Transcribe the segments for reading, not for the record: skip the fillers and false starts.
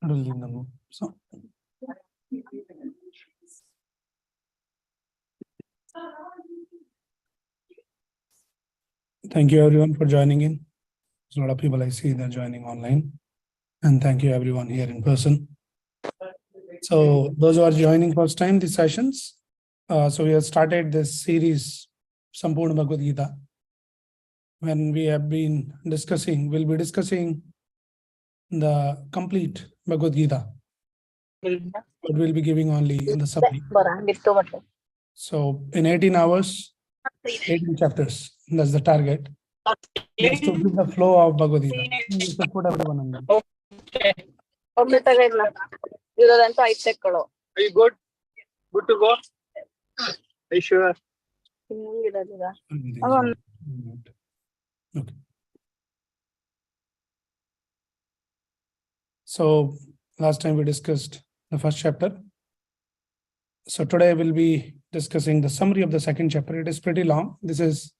So, thank you everyone for joining in. There's a lot of people I see that are joining online, and thank you everyone here in person. So those who are joining first time these sessions, so we have started this series, Sampurna Bhagavad Gita. When we have been discussing, we'll be discussing the complete Bhagavad Gita, but we'll be giving only in the summary. So in 18 hours, 18 chapters, that's the target. Just to give the flow of Bhagavad Gita. You should put everyone on that. Are you good? Good to go? Are you sure? Okay. So last time we discussed the first chapter. So today we'll be discussing the summary of the second chapter. It is pretty long. This is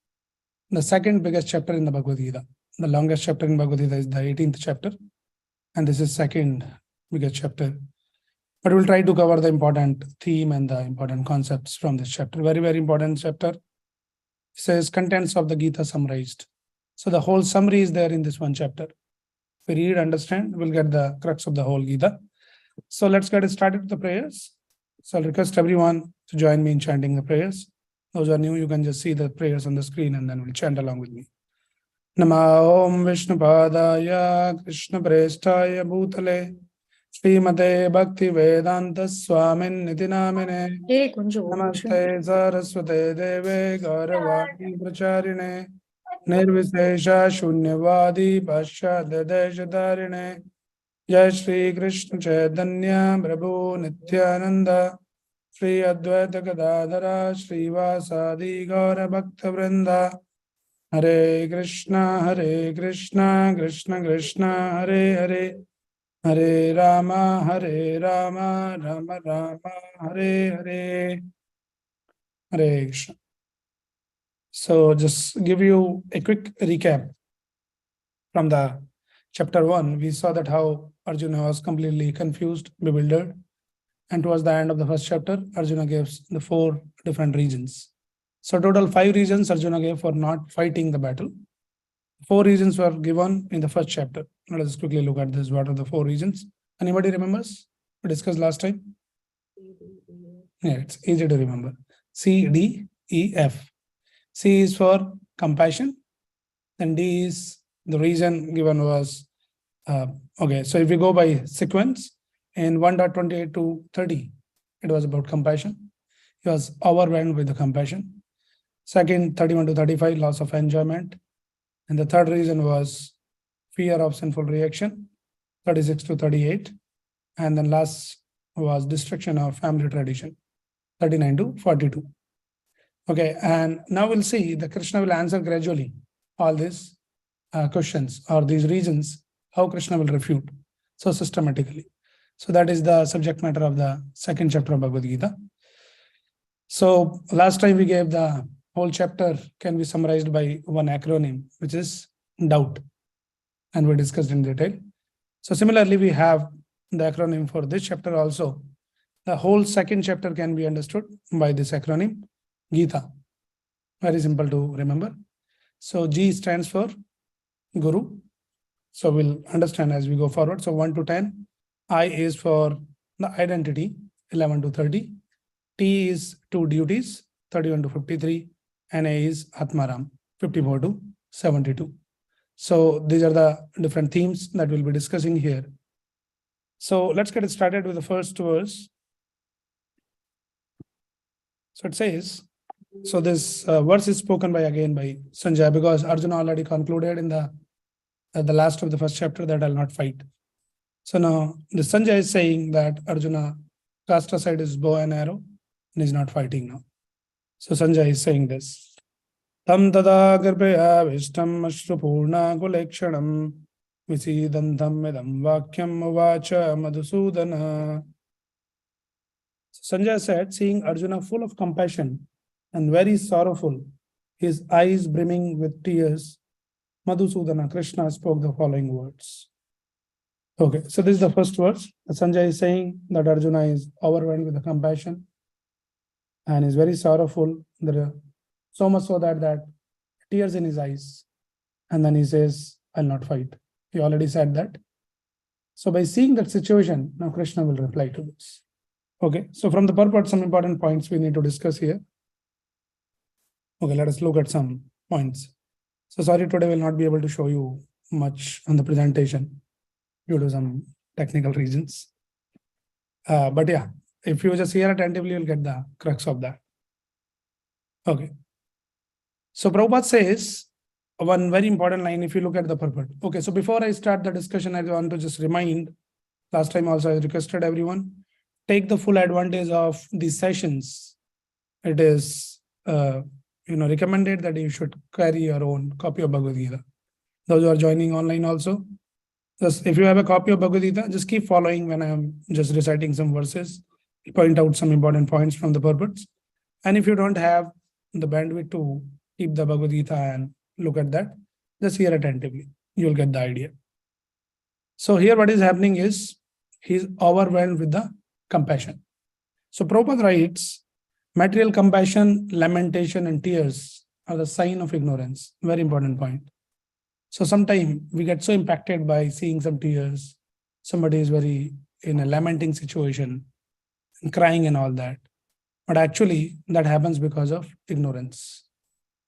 the second biggest chapter in the Bhagavad Gita. The longest chapter in Bhagavad Gita is the 18th chapter. And this is second biggest chapter. But we'll try to cover the important theme and the important concepts from this chapter. Very, very important chapter. It says contents of the Gita summarized. So the whole summary is there in this one chapter. If we read, understand, we'll get the crux of the whole Gita. So let's get started with the prayers. So I'll request everyone to join me in chanting the prayers. Those who are new, you can just see the prayers on the screen and then we'll chant along with me. Nama Om Vishnupadaya Krishna Prestaya Bhutale Srimate Bhakti Vedanta Swamin Nitinamine Namaste Saraswate Deve Gauravani Pracharine Nirvisesha Shunyavadi Bhasha Dadeshadarine Jai Shri Krishna Chaitanya Prabhu Nityananda Shri Advaita Gadadhara Shri Vasadi Gaura Bhakta Vrinda Hare Krishna Krishna Krishna Hare Hare Hare Rama Rama Rama Hare Hare Hare Krishna. So just give you a quick recap from the chapter 1. We saw that how Arjuna was completely confused, bewildered. And towards the end of the first chapter, Arjuna gives the 4 different reasons. So total 5 reasons Arjuna gave for not fighting the battle. 4 reasons were given in the first chapter. Let us quickly look at this. What are the 4 reasons? Anybody remembers? We discussed last time. Yeah, it's easy to remember. C, D, E, F. C is for compassion. And D is the reason given was, okay, so if we go by sequence, in 1.28 to 30, it was about compassion. He was overwhelmed with the compassion. Second, 31 to 35, loss of enjoyment. And the third reason was fear of sinful reaction, 36 to 38. And then last was destruction of family tradition, 39 to 42. Okay, and now we'll see that Krishna will answer gradually all these questions or these reasons, how Krishna will refute, so systematically. So that is the subject matter of the second chapter of Bhagavad Gita. So last time we gave the whole chapter can be summarized by one acronym, which is doubt. And we discussed in detail. So similarly, we have the acronym for this chapter also. The whole second chapter can be understood by this acronym, Gita. Very simple to remember. So G stands for Guru. So we'll understand as we go forward. So 1 to 10. I is for the identity, 11 to 30. T is 2 duties, 31 to 53. And A is Atmaram, 54 to 72. So these are the different themes that we'll be discussing here. So let's get started with the first verse. So it says, so this verse is spoken by Sanjay, because Arjuna already concluded in the last of the first chapter that I'll not fight. So now the Sanjay is saying that Arjuna cast aside his bow and arrow and is not fighting now. So Sanjay is saying this. Tam tada garbhaya vishtam ashrupurna kulekshanam visidantam medam vakyam uvacha madhusudana. So Sanjay said, seeing Arjuna full of compassion and very sorrowful, his eyes brimming with tears, Madhusudana, Krishna spoke the following words. Okay, so this is the first verse. Sanjay is saying that Arjuna is overwhelmed with the compassion and is very sorrowful. So much so that tears in his eyes. And then he says, I'll not fight. He already said that. So by seeing that situation, now Krishna will reply to this. Okay, so from the purport, some important points we need to discuss here. Okay, let us look at some points. So sorry, today will not be able to show you much on the presentation due to some technical reasons. But yeah, if you just hear attentively, you'll get the crux of that. Okay. So Prabhupada says one very important line if you look at the purport. Okay, so before I start the discussion, I want to just remind, last time also I requested everyone, take the full advantage of these sessions. It is recommended that you should carry your own copy of Bhagavad Gita. Those who are joining online also, just if you have a copy of Bhagavad Gita, just keep following when I am just reciting some verses, point out some important points from the purports. And if you don't have the bandwidth to keep the Bhagavad Gita and look at that, just hear attentively. You will get the idea. So here what is happening is he's overwhelmed with the compassion. So Prabhupada writes, material compassion, lamentation, and tears are the sign of ignorance. Very important point. So sometimes we get so impacted by seeing some tears. Somebody is very in a lamenting situation, and crying and all that. But actually, that happens because of ignorance.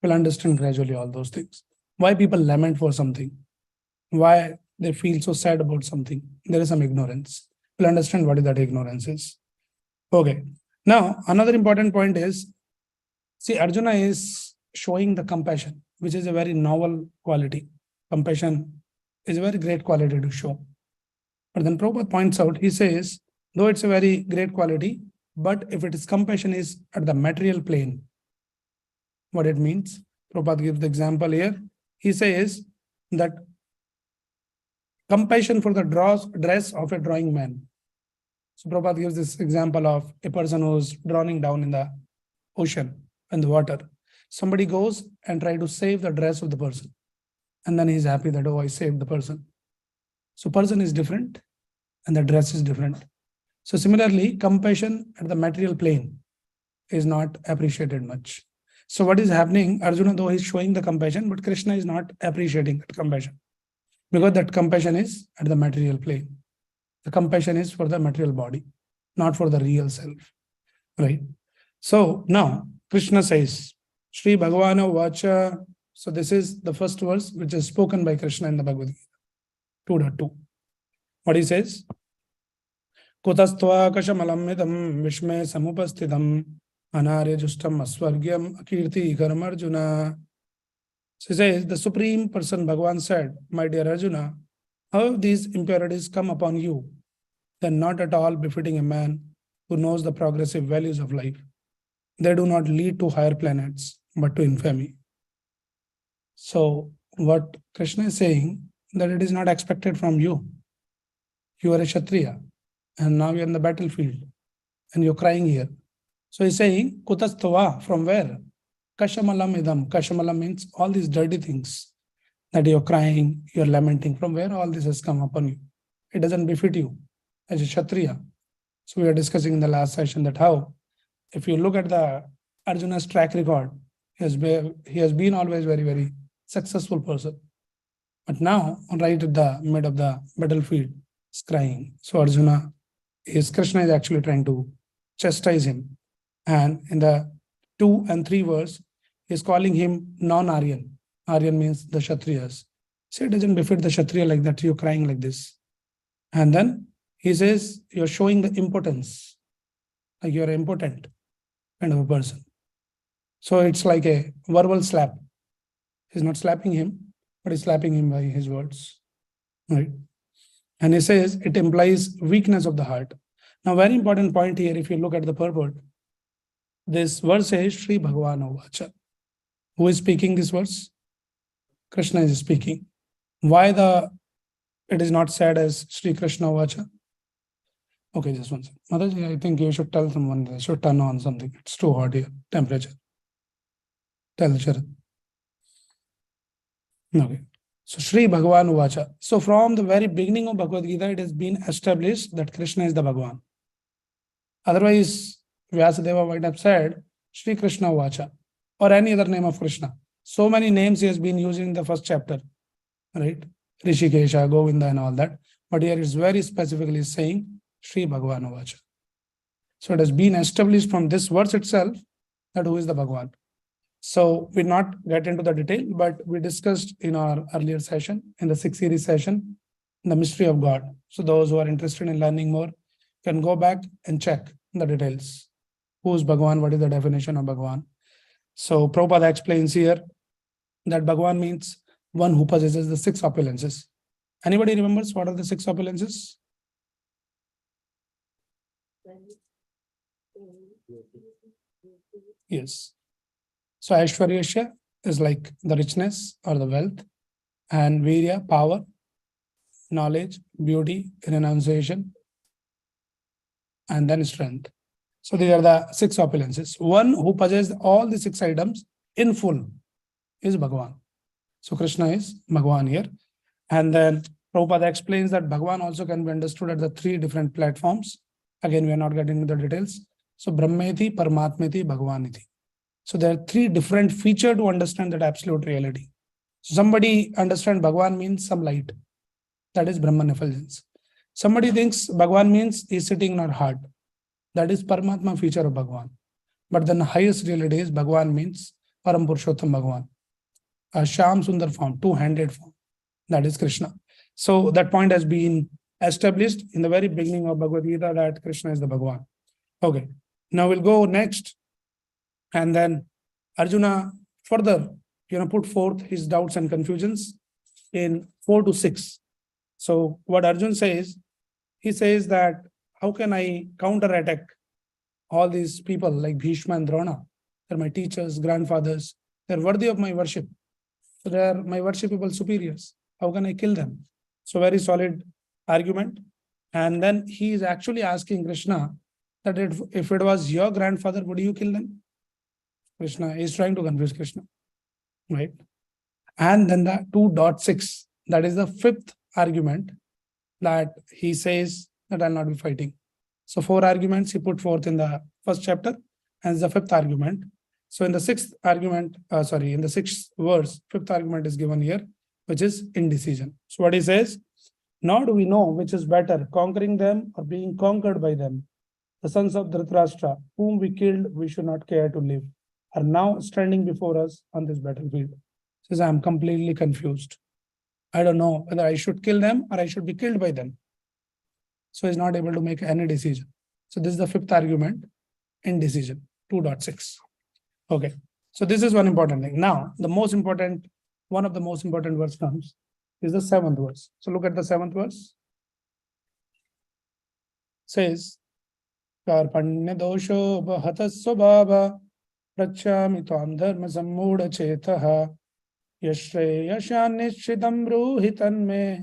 We'll understand gradually all those things. Why people lament for something, why they feel so sad about something. There is some ignorance. We'll understand what is that ignorance is. Okay. Now, another important point is, see, Arjuna is showing the compassion, which is a very novel quality. Compassion is a very great quality to show. But then Prabhupada points out, he says, though it's a very great quality, but if it is compassion is at the material plane, what it means, Prabhupada gives the example here. He says that compassion for the dress of a drawing man. So Prabhupada gives this example of a person who's drowning down in the ocean and the water. Somebody goes and try to save the dress of the person. And then he's happy that, oh, I saved the person. So person is different and the dress is different. So similarly, compassion at the material plane is not appreciated much. So what is happening? Arjuna, though he's showing the compassion, but Krishna is not appreciating that compassion. Because that compassion is at the material plane. The compassion is for the material body, not for the real self. Right? So now Krishna says, Shri Bhagavana Vacha. So this is the first verse which is spoken by Krishna in the Bhagavad Gita 2.2. What he says? Kutastva kashamalam midam vishme samupasthitam anarya justam asvargyam akirti karmarjuna. So he says, the Supreme Person Bhagavan said, my dear Arjuna, how have these impurities come upon you? Then not at all befitting a man who knows the progressive values of life. They do not lead to higher planets, but to infamy. So what Krishna is saying, that it is not expected from you. You are a Kshatriya, and now you're in the battlefield, and you're crying here. So he's saying, Kutastava, from where? Kashamalam idam. Kashamalam means all these dirty things that you're crying, you're lamenting. From where all this has come upon you? It doesn't befit you as a Kshatriya. So we are discussing in the last session that how, if you look at the Arjuna's track record, he has been always very, very successful person. But now, right at the mid of the battlefield, he's crying. So Arjuna, Krishna is actually trying to chastise him. And in the 2 and 3 verse, he's calling him non-Aryan. Aryan means the Kshatriyas. So it doesn't befit the Kshatriya like that, you're crying like this. And then he says, you're showing the impotence, like you're impotent kind of a person. So it's like a verbal slap. He's not slapping him, but he's slapping him by his words. Right? And he says it implies weakness of the heart. Now, very important point here, if you look at the purport, this verse says Shri Bhagavana Vacha. Who is speaking this verse? Krishna is speaking. Why it is not said as Shri Krishna Vacha? Okay, just one second. Mataji, I think you should tell someone, they should turn on something. It's too hot here, temperature. Tell Sharad. Okay. So Sri Bhagavan Uvacha. So from the very beginning of Bhagavad Gita, it has been established that Krishna is the Bhagavan. Otherwise, Vyasadeva might have said Sri Krishna Uvacha or any other name of Krishna. So many names he has been using in the first chapter, right? Rishikesha, Govinda and all that. But here it's very specifically saying Sri Bhagavan Uvacha. So it has been established from this verse itself that who is the Bhagavan. So we not get into the detail, but we discussed in our earlier session, in the 6th series session, the mystery of God. So those who are interested in learning more can go back and check the details. Who is Bhagavan? What is the definition of Bhagavan? So Prabhupada explains here that Bhagavan means one who possesses the 6 opulences. Anybody remembers what are the 6 opulences? Yes. So Aishwaryasya is like the richness or the wealth, and Virya, power, knowledge, beauty, renunciation, and then strength. So these are the 6 opulences. One who possesses all the 6 items in full is Bhagavan. So Krishna is Bhagavan here. And then Prabhupada explains that Bhagavan also can be understood at the 3 different platforms. Again, we are not getting into the details. So Brahmeti, Paramatmeti, Bhagavaniti. So there are 3 different features to understand that absolute reality. So somebody understand Bhagavan means some light. That is Brahman effulgence. Somebody thinks Bhagavan means he's sitting in our heart. That is Paramatma feature of Bhagavan. But then the highest reality is Bhagavan means Param Purushottam Bhagavan. A Shyam Sundar form, 2-handed form. That is Krishna. So that point has been established in the very beginning of Bhagavad Gita that Krishna is the Bhagavan. Okay. Now we'll go next. And then Arjuna further, put forth his doubts and confusions in 4 to 6. So what Arjuna says, he says that how can I counterattack all these people like Bhishma and Drona? They're my teachers, grandfathers. They're worthy of my worship. They are my worshipable superiors. How can I kill them? So very solid argument. And then he is actually asking Krishna that if it was your grandfather, would you kill them? Krishna is trying to confuse Krishna, right? And then the 2.6, that is the 5th argument that he says that I'll not be fighting. So 4 arguments he put forth in the first chapter, and the 5th argument. So in the 6th argument, in the 6th verse, 5th argument is given here, which is indecision. So what he says, now do we know which is better, conquering them or being conquered by them? The sons of Dhritarashtra, whom we killed, we should not care to live, are now standing before us on this battlefield. Says, I am completely confused. I don't know whether I should kill them or I should be killed by them. So he's not able to make any decision. So this is the 5th argument, indecision, 2.6. Okay. So this is one important thing. Now, one of the most important verse comes is the 7th verse. So look at the 7th verse. Says, Karpanya dosho bhata swabhava prachyami tvam dharma sammuda chetaha yashreyashan nishchidam bruhitan me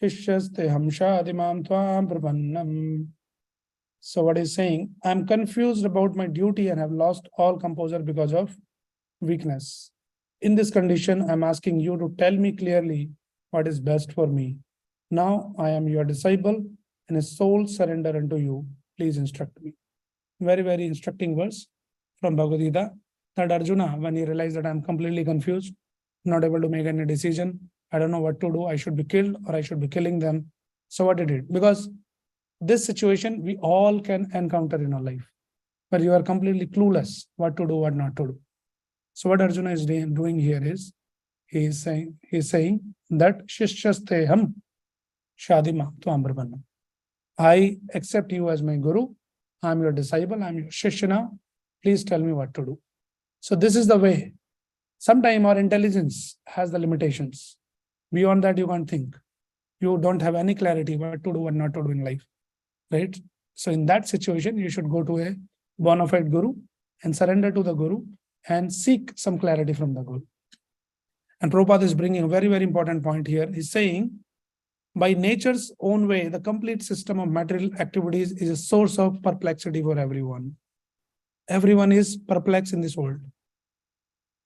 shishyaste hamshadimam tvam prapannam. So what is saying, I am confused about my duty and have lost all composure because of weakness. In this condition, I am asking you to tell me clearly what is best for me. Now I am your disciple and a soul surrender unto you. Please instruct me. Very, very instructing verse from Bhagavad Gita, that Arjuna, when he realized that I am completely confused, not able to make any decision, I don't know what to do, I should be killed or I should be killing them. So what he did, because this situation we all can encounter in our life, where you are completely clueless what to do, what not to do. So what Arjuna is doing here is, he is saying that Shishyasteham Shadima Tvam Brahmanam. I accept you as my guru. I am your disciple. I am your Shishya now. Please tell me what to do. So this is the way. Sometimes our intelligence has the limitations. Beyond that, you can't think. You don't have any clarity what to do, what not to do in life. Right? So in that situation, you should go to a bona fide guru and surrender to the guru and seek some clarity from the guru. And Prabhupada is bringing a very, very important point here. He's saying, by nature's own way, the complete system of material activities is a source of perplexity for everyone. Everyone is perplexed in this world.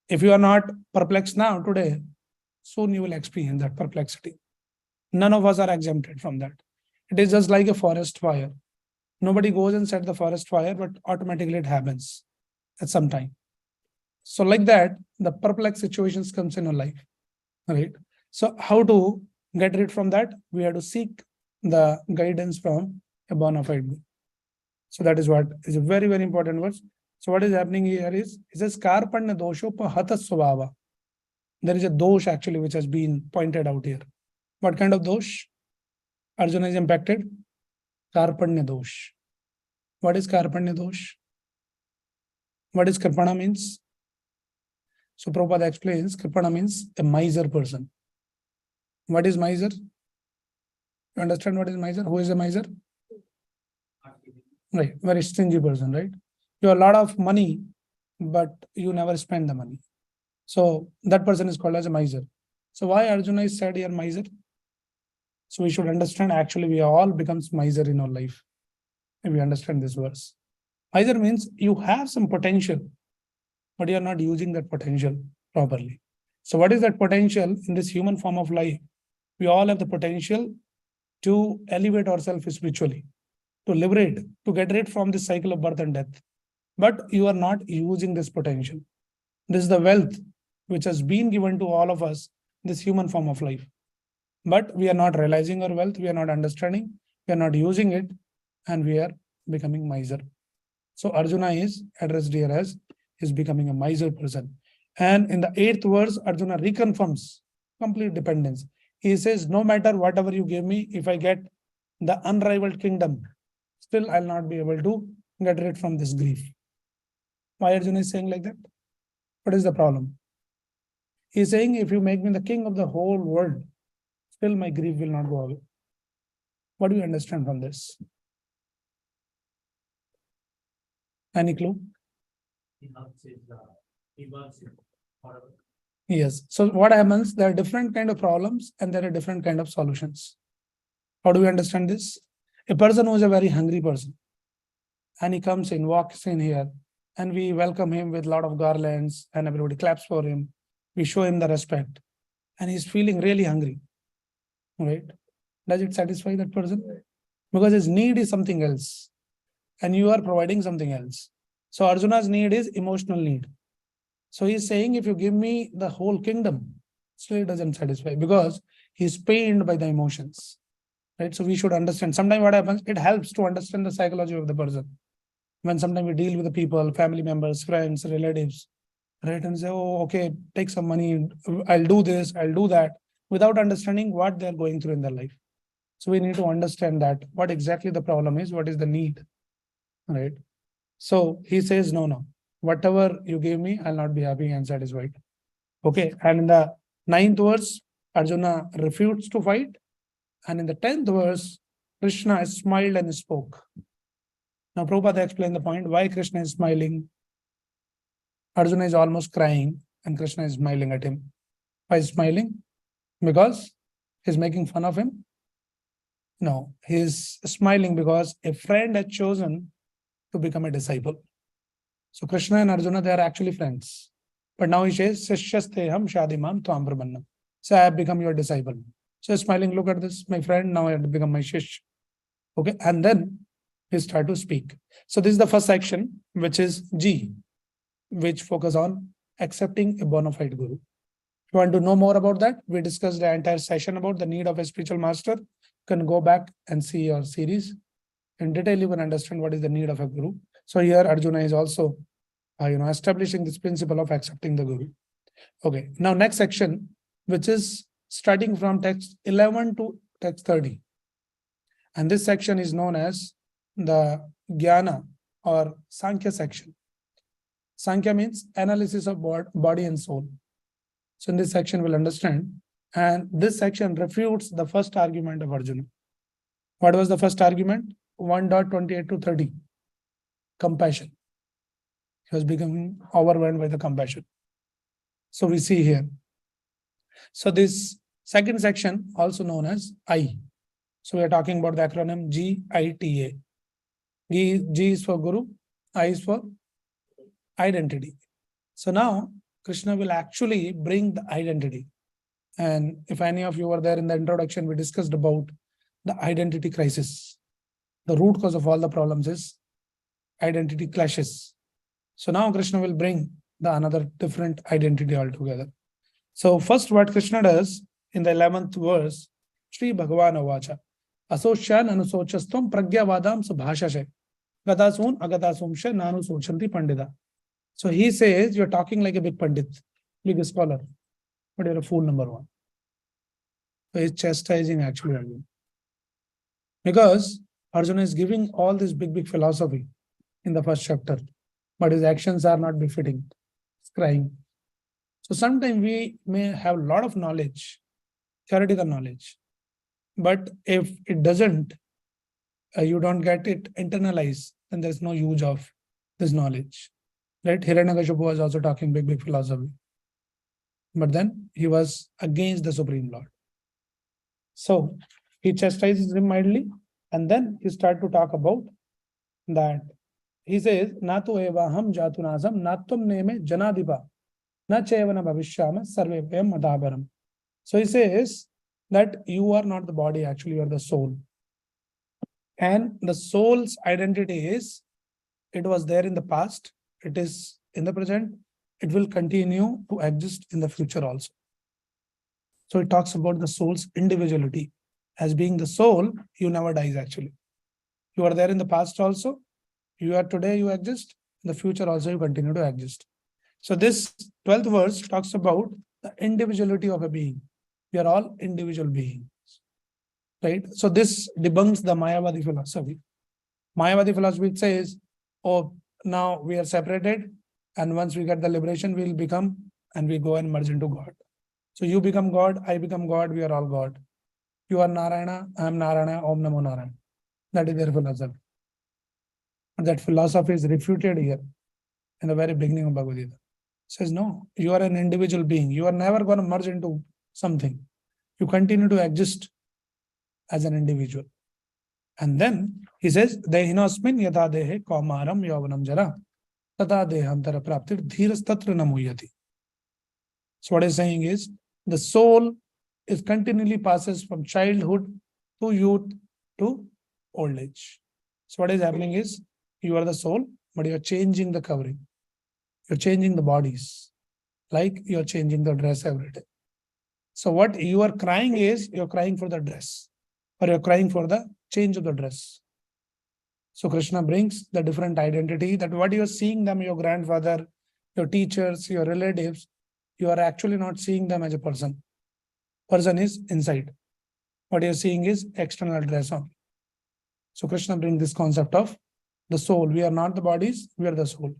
If you are not perplexed now, today, soon you will experience that perplexity. None of us are exempted from that. It is just like a forest fire. Nobody goes and set the forest fire, but automatically it happens at some time. So like that, the perplexed situations comes in our life, right? So how to get rid from that? We have to seek the guidance from a bona fide guru. So that is what is a very, very important word. So what is happening here is, it says karpanya doshopahata svabhava. There is a dosh actually which has been pointed out here. What kind of dosh? Arjuna is impacted. Karpanya dosh. What is karpanya dosh? What is Kripana means? So Prabhupada explains Kripana means a miser person. What is miser? You understand what is miser? Who is a miser? Right, very stingy person, right? You have a lot of money, but you never spend the money. So that person is called as a miser. So why Arjuna is said here miser? So we should understand actually we all becomes miser in our life. If we understand this verse. Miser means you have some potential, but you are not using that potential properly. So what is that potential in this human form of life? We all have the potential to elevate ourselves spiritually, to liberate, to get rid from this cycle of birth and death. But you are not using this potential. This is the wealth which has been given to all of us, this human form of life. But we are not realizing our wealth, we are not understanding, we are not using it, and we are becoming miser. So Arjuna is addressed here as is becoming a miser person. And in the 8th verse, Arjuna reconfirms complete dependence. He says, no matter whatever you give me, if I get the unrivaled kingdom, still I'll not be able to get rid from this grief. Why Arjuna is saying like that? What is the problem? He is saying, if you make me the king of the whole world, still my grief will not go away. What do you understand from this? Any clue? Yes. So what happens? There are different kind of problems and there are different kind of solutions. How do we understand this? A person who is a very hungry person and he comes in, walks in here, and we welcome him with a lot of garlands and everybody claps for him. We show him the respect and he's feeling really hungry, right? Does it satisfy that person? Because his need is something else and you are providing something else. So Arjuna's need is emotional need. So he's saying, if you give me the whole kingdom, still it doesn't satisfy because he's pained by the emotions, right? So we should understand. Sometimes what happens, it helps to understand the psychology of the person. When sometimes we deal with the people, family members, friends, relatives, right? And say, oh, okay, take some money, I'll do this, I'll do that, without understanding what they're going through in their life. So we need to understand that what exactly the problem is, what is the need, right? So he says, no, whatever you give me, I'll not be happy and satisfied. Okay, and in the 9th verse, Arjuna refused to fight. And in the 10th verse, Krishna smiled and spoke. Now, Prabhupada explained the point why Krishna is smiling. Arjuna is almost crying and Krishna is smiling at him. Why is smiling? Because he's making fun of him? No, he's smiling because a friend has chosen to become a disciple. So Krishna and Arjuna, they are actually friends. But now he says, Sishyasteham Shadimam Tvam Brahmannam. So I have become your disciple. So smiling, look at this, my friend, now I have become my shish. Okay, and then he start to speak. So this is the first section, which is G, which focus on accepting a bona fide guru. If you want to know more about that, we discussed the entire session about the need of a spiritual master. You can go back and see your series. In detail, you can understand what is the need of a guru. So here Arjuna is also establishing this principle of accepting the guru. Okay, now next section, which is starting from text 11 to text 30. And this section is known as the Jnana or Sankhya section. Sankhya means analysis of body and soul. So in this section, we'll understand. And this section refutes the first argument of Arjuna. What was the first argument? 1.28 to 30. Compassion. He was becoming overwhelmed by the compassion. So we see here. So this second section, also known as I. So we are talking about the acronym GITA. G is for Guru, I is for identity. So now Krishna will actually bring the identity. And if any of you were there in the introduction, we discussed about the identity crisis. The root cause of all the problems is identity clashes. So now Krishna will bring the another different identity altogether. So first what Krishna does in the 11th verse, Sri Bhagavan Avacha, Asosyan Anusochastam Pragyavadam Subhashashe, Gadasun Agatasumsha Nanu Sochanti Pandita. So he says, you're talking like a big Pandit, big scholar, but you're a fool, number one. So he's chastising actually Arjuna. Because Arjuna is giving all this big philosophy in the first chapter, but his actions are not befitting. He's crying. So sometimes we may have a lot of knowledge, theoretical knowledge, but if it doesn't, you don't get it internalized, then there's no use of this knowledge. Right? Hiranyakashipu was also talking big philosophy. But then he was against the Supreme Lord. So he chastises him mildly, and then he started to talk about that. He says, Natu evaham jatunasam natum neme janadipa na chevana bhavishyama sarvepayam madhabaram. So he says that you are not the body, actually you are the soul. And the soul's identity is, it was there in the past, it is in the present, it will continue to exist in the future also. So it talks about the soul's individuality. As being the soul, you never dies actually. You are there in the past also, you are today, you exist, in the future also you continue to exist. So this 12th verse talks about the individuality of a being. We are all individual beings. Right? So this debunks the Mayavadi philosophy. Mayavadi philosophy says, oh, now we are separated, and once we get the liberation, we will become, and we go and merge into God. So you become God, I become God, we are all God. You are Narayana, I am Narayana, Om Namo Narayana. That is their philosophy. And that philosophy is refuted here in the very beginning of Bhagavad Gita. It says, no, you are an individual being. You are never going to merge into something. You continue to exist as an individual. And then he says, Dehinosmin yata dehe kaumaram yavanam jara tata dehantara praptir dhiras tatra namuyati. So what he's saying is, the soul is continually passes from childhood to youth to old age. So what is happening is, you are the soul, but you are changing the covering. You're changing the bodies, like you're changing the dress every day. So what you are crying is, you're crying for the dress, or you're crying for the change of the dress. So Krishna brings the different identity, that what you're seeing them, your grandfather, your teachers, your relatives, you are actually not seeing them as a person. Person is inside. What you're seeing is external dress on. So Krishna brings this concept of the soul. We are not the bodies, we are the soul.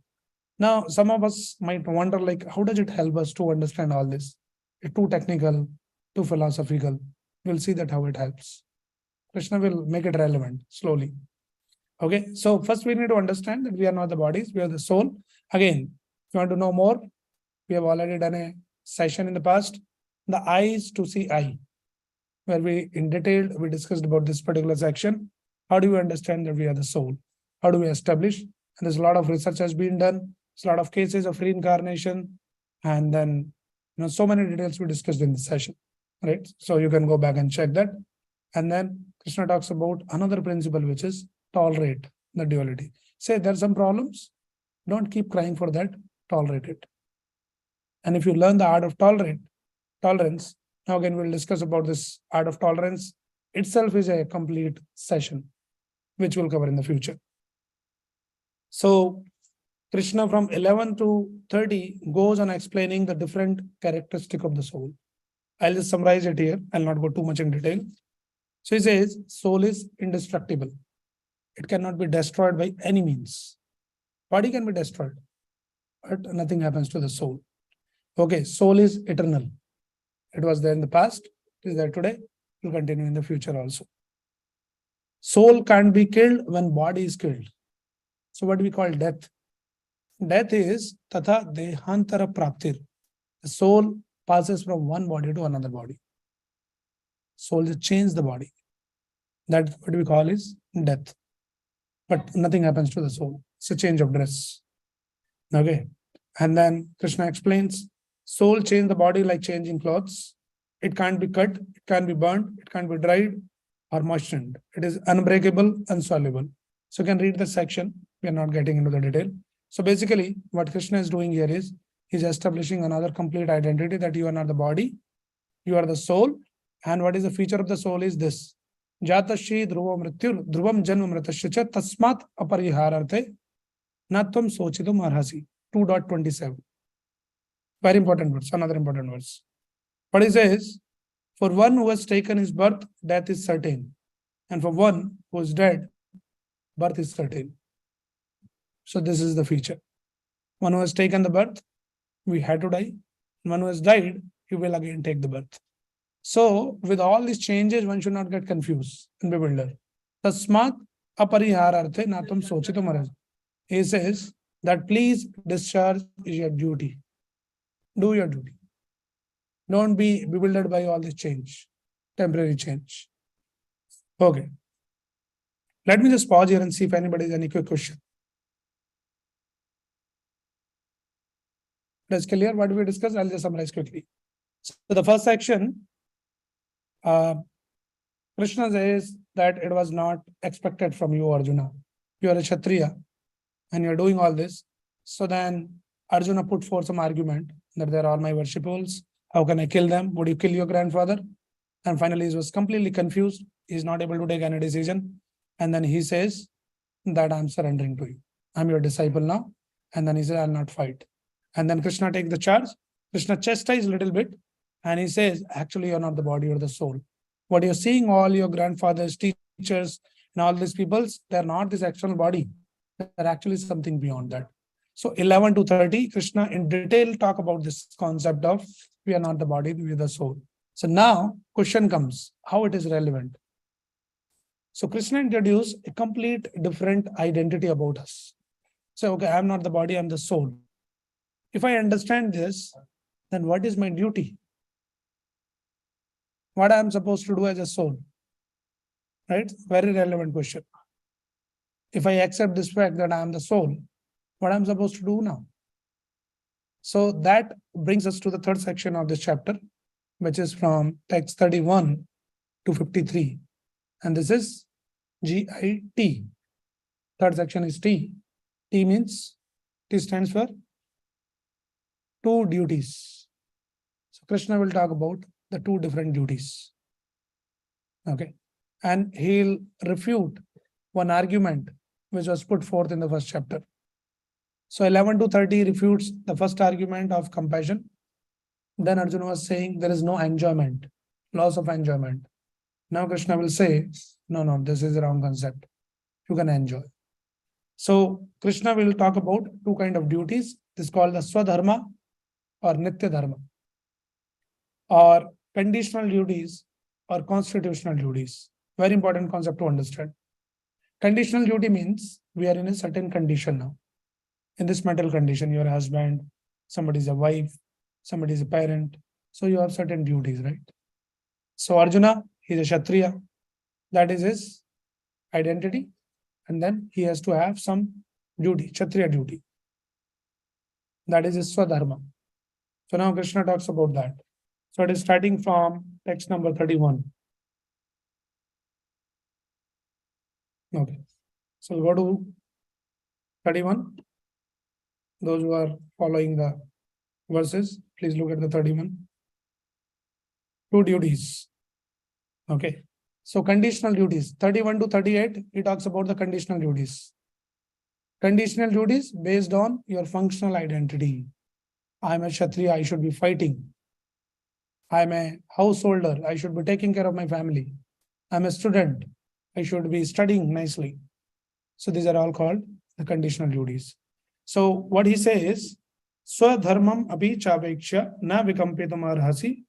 Now, some of us might wonder, like, how does it help us to understand all this? It's too technical, too philosophical. We'll see that how it helps. Krishna will make it relevant slowly. Okay, so first we need to understand that we are not the bodies, we are the soul. Again, if you want to know more, we have already done a session in the past, the eyes to see eye, where in detail, we discussed about this particular section. How do we understand that we are the soul? How do we establish? And there's a lot of research has been done. There's a lot of cases of reincarnation. And then, so many details we discussed in this session, right? So you can go back and check that. And then Krishna talks about another principle, which is tolerate the duality. Say there are some problems, don't keep crying for that, tolerate it. And if you learn the art of tolerance, now again we'll discuss about this art of tolerance itself is a complete session, which we'll cover in the future. So Krishna from 11 to 30 goes on explaining the different characteristic of the soul. I'll just summarize it here. I'll not go too much in detail. So he says, soul is indestructible. It cannot be destroyed by any means. Body can be destroyed, but nothing happens to the soul. Okay, soul is eternal. It was there in the past, it is there today, it will continue in the future also. Soul can't be killed when body is killed. So what we call death? Death is tatha dehantara praptir. The soul passes from one body to another body. Soul just changes the body. That's what we call is death. But nothing happens to the soul. It's a change of dress. Okay. And then Krishna explains, soul changes the body like changing clothes. It can't be cut, it can't be burnt, it can't be dried or moistened. It is unbreakable, insoluble. So you can read the section. We are not getting into the detail. So basically, what Krishna is doing here is he's establishing another complete identity that you are not the body, you are the soul. And what is the feature of the soul is this. Jatashi dhruvam mrityur dhruvam janma mritasya tasmat aparihararthe natvam sochitum arhasi. 2.27. Very important words, another important words. What he says, for one who has taken his birth, death is certain. And for one who is dead, birth is certain. So this is the feature. One who has taken the birth, we had to die. One who has died, he will again take the birth. So with all these changes, one should not get confused and bewildered. Tasmat aparihararthe natam sochitum arhasi. He says that please discharge your duty. Do your duty. Don't be bewildered by all this change, temporary change. Okay. Let me just pause here and see if anybody has any quick question. That's clear what we discussed. I'll just summarize quickly. So the first section, Krishna says that it was not expected from you, Arjuna. You are a Kshatriya and you're doing all this. So then Arjuna put forth some argument that they're all my worshipables. How can I kill them? Would you kill your grandfather? And finally, he was completely confused. He's not able to take any decision. And then he says that I'm surrendering to you. I'm your disciple now. And then he said, I'll not fight. And then Krishna takes the charge. Krishna chastises a little bit. And he says, actually, you're not the body, you're the soul. What you're seeing, all your grandfathers, teachers, and all these peoples, they're not this external body. They're actually something beyond that. So 11 to 30, Krishna in detail talk about this concept of we are not the body, we are the soul. So now question comes, how it is relevant? So Krishna introduced a complete different identity about us. So, okay, I'm not the body, I'm the soul. If I understand this, then what is my duty? What I'm supposed to do as a soul? Right? Very relevant question. If I accept this fact that I am the soul, what I'm supposed to do now? So that brings us to the third section of this chapter, which is from text 31 to 53. And this is GIT. Third section is T. T means, T stands for two duties. So Krishna will talk about the two different duties. Okay. And he'll refute one argument which was put forth in the first chapter. So 11 to 30 refutes the first argument of compassion. Then Arjuna was saying there is no enjoyment, loss of enjoyment. Now Krishna will say, no, this is the wrong concept. You can enjoy. So Krishna will talk about two kinds of duties. This is called the Swadharma or Nitya Dharma, or conditional duties or constitutional duties. Very important concept to understand. Conditional duty means we are in a certain condition now. In this mental condition, you're a husband, somebody is a wife, somebody is a parent. So you have certain duties, right? So Arjuna, he's a Kshatriya. That is his identity. And then he has to have some duty, Kshatriya duty. That is his Swadharma. So now Krishna talks about that. So it is starting from text number 31. Okay. So we'll go to 31. Those who are following the verses, please look at the 31. Two duties. Okay. So conditional duties. 31 to 38, he talks about the conditional duties. Conditional duties based on your functional identity. I'm a Kshatriya, I should be fighting. I'm a householder, I should be taking care of my family. I'm a student, I should be studying nicely. So these are all called the conditional duties. So what he says, Swadharmam abhi chaveksha na vikampitam arhasi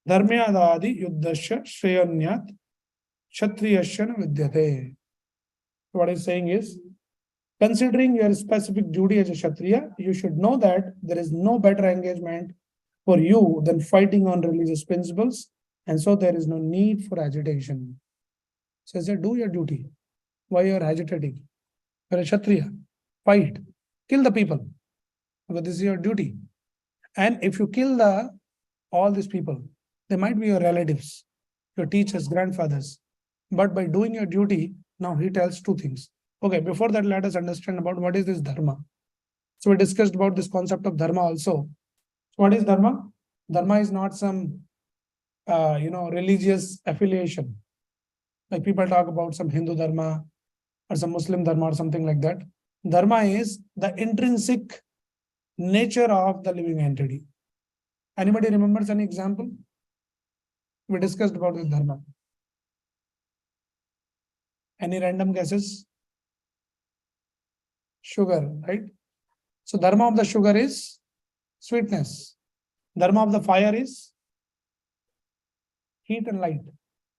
dharmyadadi yuddhasya shreyanyat kshatriyasya na vidyate. What he's saying is, considering your specific duty as a Kshatriya, you should know that there is no better engagement for you than fighting on religious principles, and so there is no need for agitation. So he said, do your duty. Why you are agitating? You're a Kshatriya. Fight. Kill the people. Because this is your duty. And if you kill all these people, They might be your relatives, your teachers, grandfathers. But by doing your duty, now he tells two things. Okay, before that, let us understand about what is this dharma. So we discussed about this concept of dharma also. What is dharma? Dharma is not some religious affiliation. Like people talk about some Hindu dharma or some Muslim dharma or something like that. Dharma is the intrinsic nature of the living entity. Anybody remembers any example? We discussed about this dharma. Any random guesses? Sugar, right? So dharma of the sugar is sweetness. Dharma of the fire is heat and light.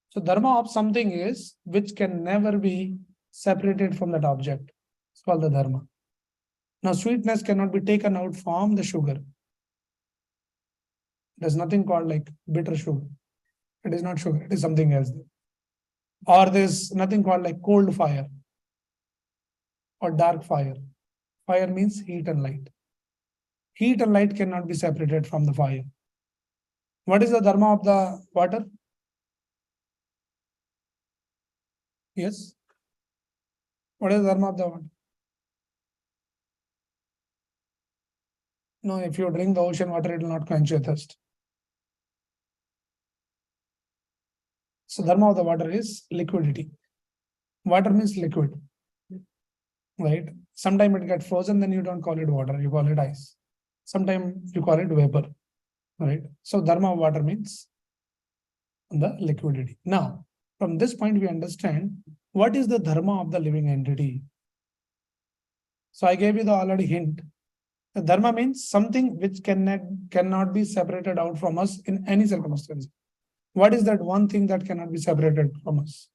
So dharma of something is which can never be separated from that object. It's called the dharma. Now sweetness cannot be taken out from the sugar. There's nothing called like bitter sugar. It is not sugar, it is something else. Or there's nothing called like cold fire or dark fire. Fire means heat and light. Heat and light cannot be separated from the fire. What is the dharma of the water? Yes. What is the dharma of the water? No, if you drink the ocean water, it will not quench your thirst. So dharma of the water is liquidity. Water means liquid, right? Sometimes it gets frozen, then you don't call it water, you call it ice. Sometimes you call it vapor, right? So dharma of water means the liquidity. Now, from this point, we understand what is the dharma of the living entity. So I gave you the already hint. The dharma means something which cannot be separated out from us in any circumstance. What is that one thing that cannot be separated from us?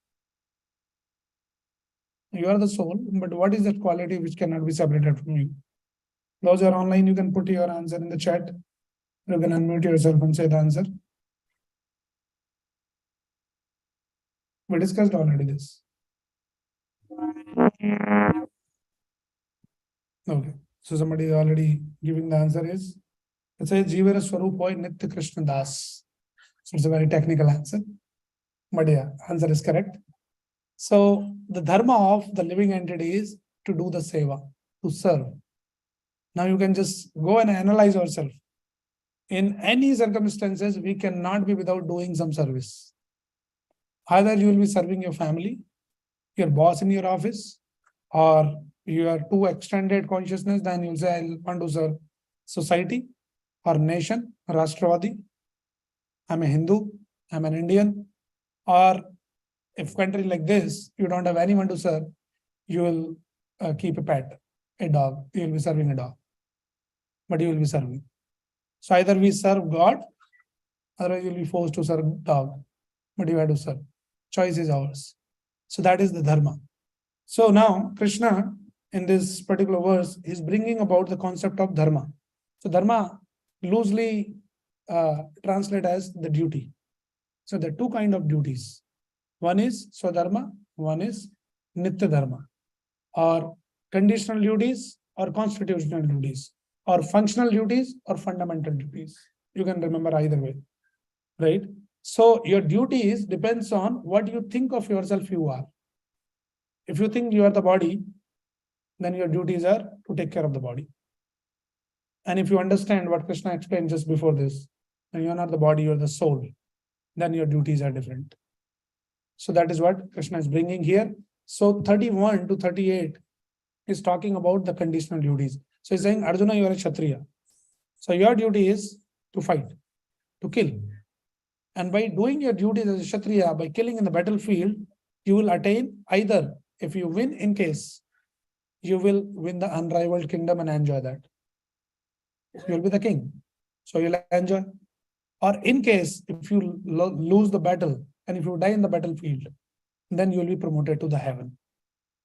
You are the soul, but what is that quality which cannot be separated from you? Those who are online, you can put your answer in the chat. You can unmute yourself and say the answer. We discussed already this. Okay. So somebody is already giving the answer is, it says Jivara Swarupoy Nitya Krishna Das. So it's a very technical answer. But yeah, answer is correct. So the dharma of the living entity is to do the seva, to serve. Now you can just go and analyze yourself. In any circumstances, we cannot be without doing some service. Either you will be serving your family, your boss in your office, or you are too extended consciousness, then you'll say, I want to serve society or nation, Rashtravadi. I'm a Hindu, I'm an Indian. Or if country like this, you don't have anyone to serve, you will keep a pet, a dog. You will be serving a dog, but you will be serving. So either we serve God, otherwise you will be forced to serve dog, but you have to serve. Choice is ours. So that is the dharma. So now Krishna, in this particular verse, is bringing about the concept of dharma. So dharma loosely translate as the duty. So there are two kinds of duties. One is swadharma, one is nitya dharma, or conditional duties or constitutional duties, or functional duties or fundamental duties. You can remember either way, right? So your duties depends on what you think of yourself you are. If you think you are the body, then your duties are to take care of the body. And if you understand what Krishna explained just before this, and you are not the body, you are the soul, then your duties are different. So that is what Krishna is bringing here. So 31 to 38 is talking about the conditional duties. So he's saying, Arjuna, you are a Kshatriya. So your duty is to fight, to kill. And by doing your duties as a Kshatriya, by killing in the battlefield, you will attain either, if you win in case, you will win the unrivaled kingdom and enjoy that. You will be the king. So you'll enjoy. Or in case, if you lose the battle and if you die in the battlefield, then you will be promoted to the heaven.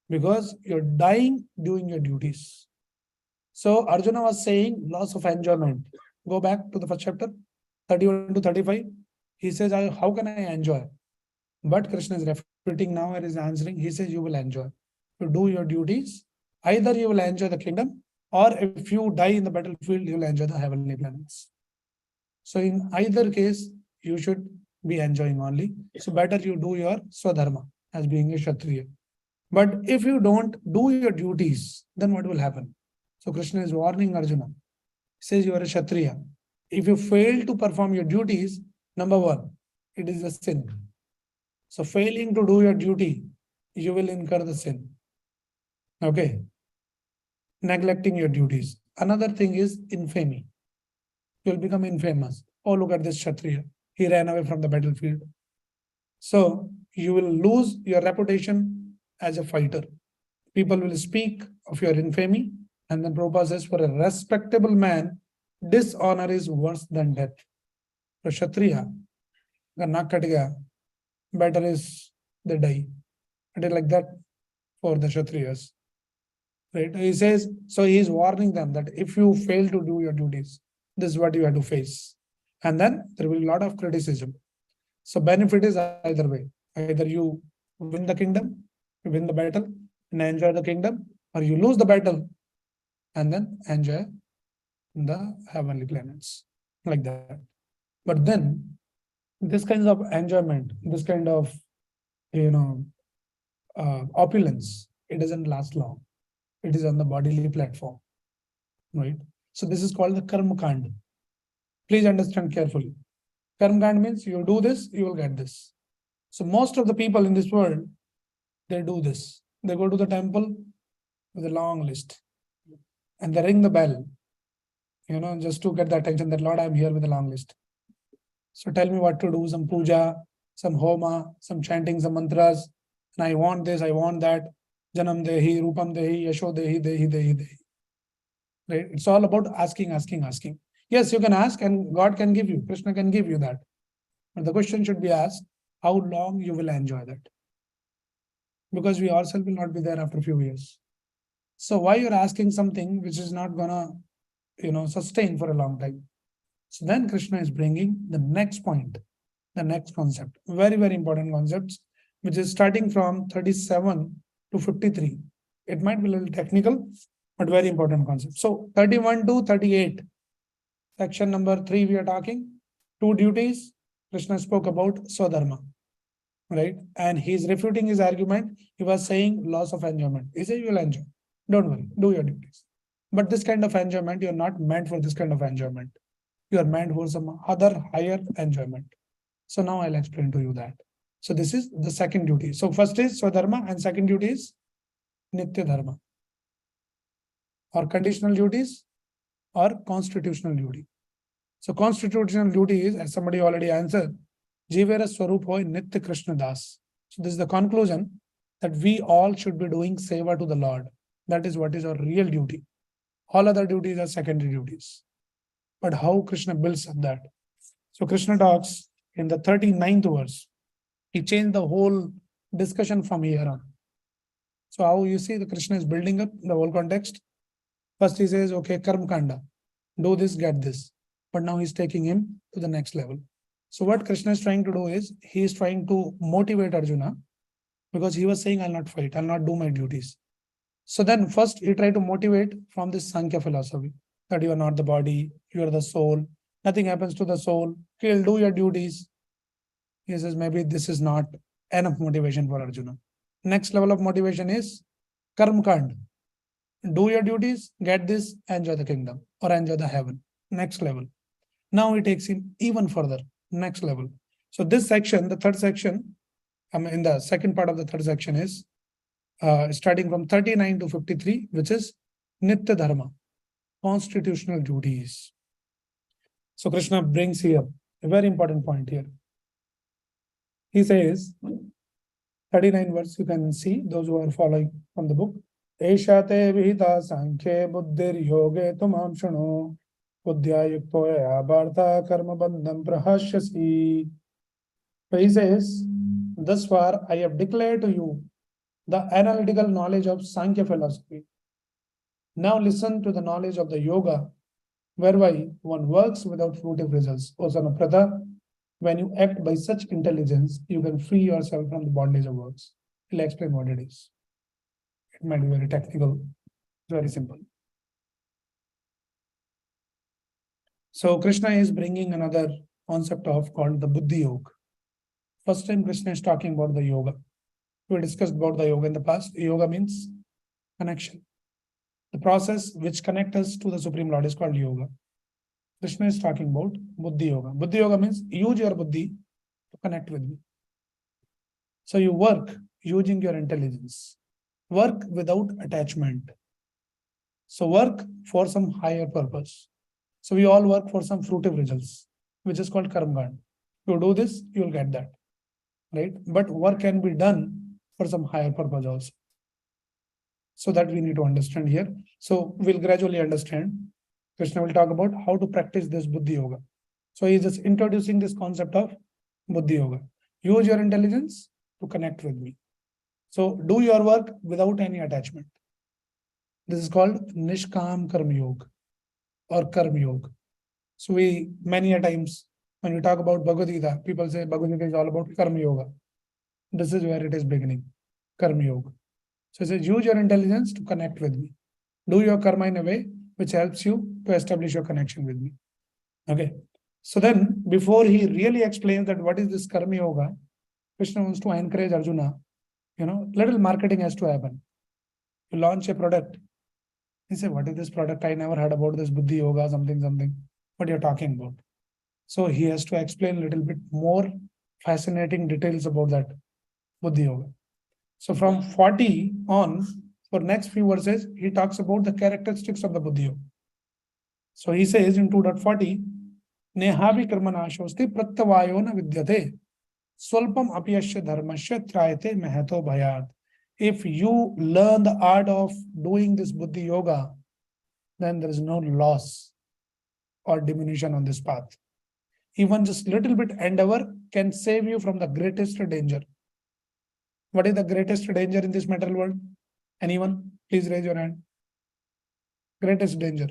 Because you're dying doing your duties. So Arjuna was saying loss of enjoyment. Go back to the first chapter, 31 to 35. He says, how can I enjoy? But Krishna is refuting now and is answering. He says, you will enjoy. To do your duties, either you will enjoy the kingdom, or if you die in the battlefield, you will enjoy the heavenly planets. So in either case, you should be enjoying only. So better you do your swadharma as being a Kshatriya. But if you don't do your duties, then what will happen? So Krishna is warning Arjuna. He says you are a Kshatriya. If you fail to perform your duties, number one, it is a sin. So failing to do your duty, you will incur the sin. Okay. Neglecting your duties. Another thing is infamy. You'll become infamous. Oh, look at this Kshatriya. He ran away from the battlefield. So you will lose your reputation as a fighter. People will speak of your infamy. And then Prabhupada says, for a respectable man, dishonor is worse than death. For Kshatriya, better is they die. It is like that for the Kshatriyas. Right? He says, so he is warning them that if you fail to do your duties, this is what you have to face. And then there will be a lot of criticism. So benefit is either way. Either you win the kingdom, you win the battle and enjoy the kingdom, or you lose the battle and then enjoy the heavenly planets. Like that. But then this kind of enjoyment, this kind of opulence, it doesn't last long. It is on the bodily platform. Right? So this is called the karma kand. Please understand carefully. Karma kand means you do this, you will get this. So most of the people in this world, they do this. They go to the temple with a long list and they ring the bell, just to get the attention that Lord, I'm here with a long list. So tell me what to do, some puja, some homa, some chanting, some mantras, and I want this, I want that. Janam dehi, rupam dehi, yasho dehi, dehi, dehi, dehi. Right? It's all about asking. Yes, you can ask and God can give you, Krishna can give you that. But the question should be asked, how long you will enjoy that? Because we ourselves will not be there after a few years. So why you're asking something which is not gonna, sustain for a long time? So then Krishna is bringing the next point, the next concept, very, very important concepts, which is starting from 37 to 53. It might be a little technical, but very important concept. So 31 to 38, section number 3, we are talking 2 duties. Krishna spoke about Swadharma, right? And he's refuting his argument. He was saying loss of enjoyment. He said, you will enjoy. Don't worry, do your duties. But this kind of enjoyment, you're not meant for this kind of enjoyment. You are meant for some other higher enjoyment. So now I'll explain to you that. So this is the second duty. So first is Swadharma and second duty is Nitya Dharma, or conditional duties or constitutional duty. So constitutional duty is, as somebody already answered, Jivera Swarup hoy Nitya Krishna Das. So this is the conclusion that we all should be doing seva to the Lord. That is what is our real duty. All other duties are secondary duties. But how Krishna builds up that? So Krishna talks in the 39th verse. He changed the whole discussion from here on. So how you see the Krishna is building up the whole context. First he says, okay, karma kanda, do this, get this. But now he's taking him to the next level. So what Krishna is trying to do is, he is trying to motivate Arjuna, because he was saying, I'll not fight, I'll not do my duties. So then first he tried to motivate from this Sankhya philosophy, that you are not the body, you are the soul, nothing happens to the soul, you'll do your duties. He says, maybe this is not enough motivation for Arjuna. Next level of motivation is karma kand. Do your duties, get this, enjoy the kingdom or enjoy the heaven. Next level. Now he takes him even further. Next level. So this section, the third section, in the second part of the third section is starting from 39 to 53, which is Nitya Dharma, constitutional duties. So Krishna brings here a very important point here. He says, 39 verse, you can see, those who are following from the book. Esha te vihita sankhye buddhir yoge tumam shano buddhya yuktoya bharta karma bandham prahashyasi. So he says, thus far I have declared to you the analytical knowledge of Sankhya philosophy. Now listen to the knowledge of the yoga, whereby one works without fruitive results. O son of Pratha, when you act by such intelligence, you can free yourself from the bondage of works. He'll explain what it is. It might be very technical, very simple. So Krishna is bringing another concept of called the buddhi yoga. First time Krishna is talking about the yoga. We discussed about the yoga in the past. Yoga means connection. The process which connects us to the Supreme Lord is called yoga. Krishna is talking about buddhi yoga. Buddhi yoga means use your buddhi to connect with me. So you work using your intelligence. Work without attachment. So work for some higher purpose. So we all work for some fruitive results, which is called karma. You do this, you will get that. Right? But work can be done for some higher purpose also. So that we need to understand here. So we'll gradually understand. Krishna will talk about how to practice this buddhi yoga. So he's just introducing this concept of buddhi yoga. Use your intelligence to connect with me. So do your work without any attachment. This is called Nishkam Karma Yoga or Karma Yoga. So we many a times when we talk about Bhagavad Gita, people say Bhagavad Gita is all about Karma Yoga. This is where it is beginning. Karma Yoga. So it says use your intelligence to connect with me. Do your karma in a way which helps you to establish your connection with me. Okay. So then before he really explains that what is this Karma Yoga, Krishna wants to encourage Arjuna, little marketing has to happen. You launch a product. He said, what is this product? I never heard about this buddhi yoga, something. What you're talking about. So he has to explain a little bit more fascinating details about that buddhi yoga. So from 40 on, for next few verses, he talks about the characteristics of the buddhi yoga. So he says in 2.40, Nehavi karmanashosti prattavayo na vidyate swalpam apyasya dharmasya trayate mahato bhayat. If you learn the art of doing this buddhi yoga, then there is no loss or diminution on this path. Even just little bit endeavor can save you from the greatest danger. What is the greatest danger in this material world? Anyone? Please raise your hand. Greatest danger.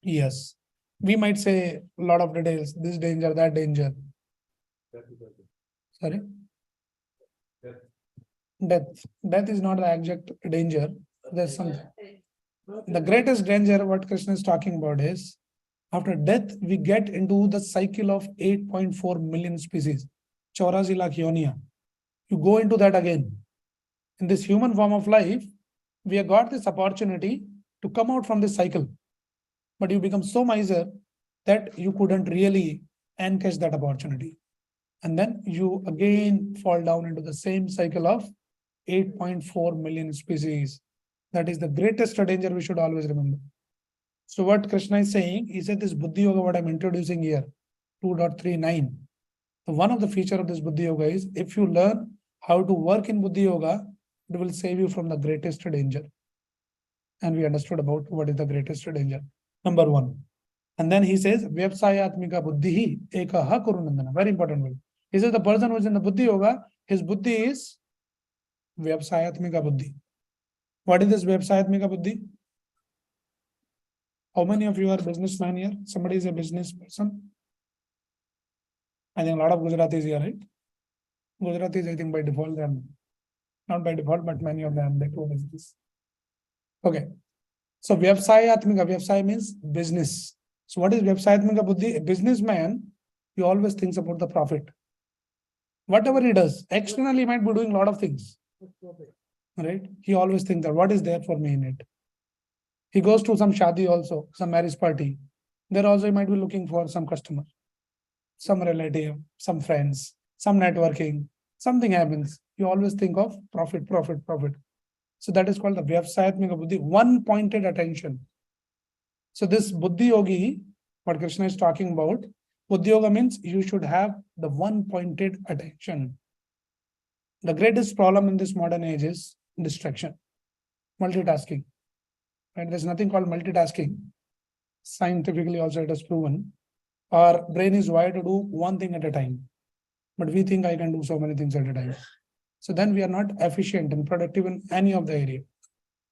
Yes. We might say a lot of details. This danger, that danger. Sorry? Death. Death is not the exact danger. There's something. The greatest danger, what Krishna is talking about is, after death, we get into the cycle of 8.4 million species. 84 lakh yoniya. You go into that again. In this human form of life, we have got this opportunity to come out from this cycle. But you become so miser that you couldn't really encash that opportunity. And then you again fall down into the same cycle of 8.4 million species. That is the greatest danger we should always remember. So what Krishna is saying, he said this buddhi yoga, what I'm introducing here, 2.39. One of the feature of this buddhi yoga is, if you learn how to work in buddhi yoga, it will save you from the greatest danger. And we understood about what is the greatest danger. Number one. And then he says, Vyapsayatmika buddhihi ekaha kurunandana. Very important word. He says the person who is in the buddhi yoga, his buddhi is Vyapsayatmika buddhi. What is this Vyapsayatmika buddhi? How many of you are businessmen here? Somebody is a business person? I think a lot of Gujaratis here, right? Gujaratis, I think by default, they are not by default, but many of them, they do business. Okay. So Vyapsayatmika, Vyapsaya means business. So what is Vyapsayatmika buddhi? A businessman, he always thinks about the profit. Whatever he does, externally he might be doing a lot of things. Right? He always thinks that what is there for me in it. He goes to some shadi also, some marriage party. There also he might be looking for some customer, some relative, some friends, some networking, something happens. You always think of profit. So that is called the Vyapsayatmika buddhi, one pointed attention. So this buddhi yogi, what Krishna is talking about, buddhi yoga means you should have the one pointed attention. The greatest problem in this modern age is distraction, multitasking. And there's nothing called multitasking. Scientifically also it is proven. Our brain is wired to do one thing at a time. But we think I can do so many things at a time. So then we are not efficient and productive in any of the area.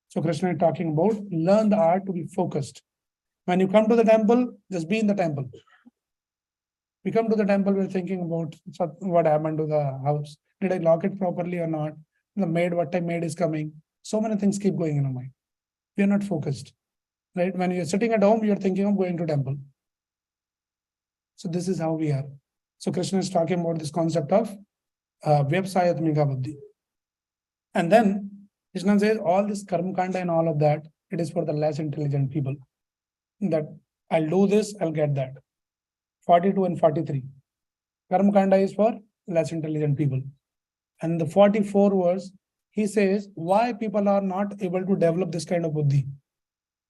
So Krishna is talking about learn the art to be focused. When you come to the temple, just be in the temple. We come to the temple, we're thinking about what happened to the house. Did I lock it properly or not? The maid, what time maid is coming? So many things keep going in our mind. We are not focused. right? When you're sitting at home, you're thinking of going to temple. So this is how we are. So Krishna is talking about this concept of Vyapsayatmika buddhi. And then Krishna says all this karma kanda and all of that, it is for the less intelligent people. That I'll do this, I'll get that. 42 and 43. Karma kanda is for less intelligent people. And the 44 verse, he says why people are not able to develop this kind of buddhi.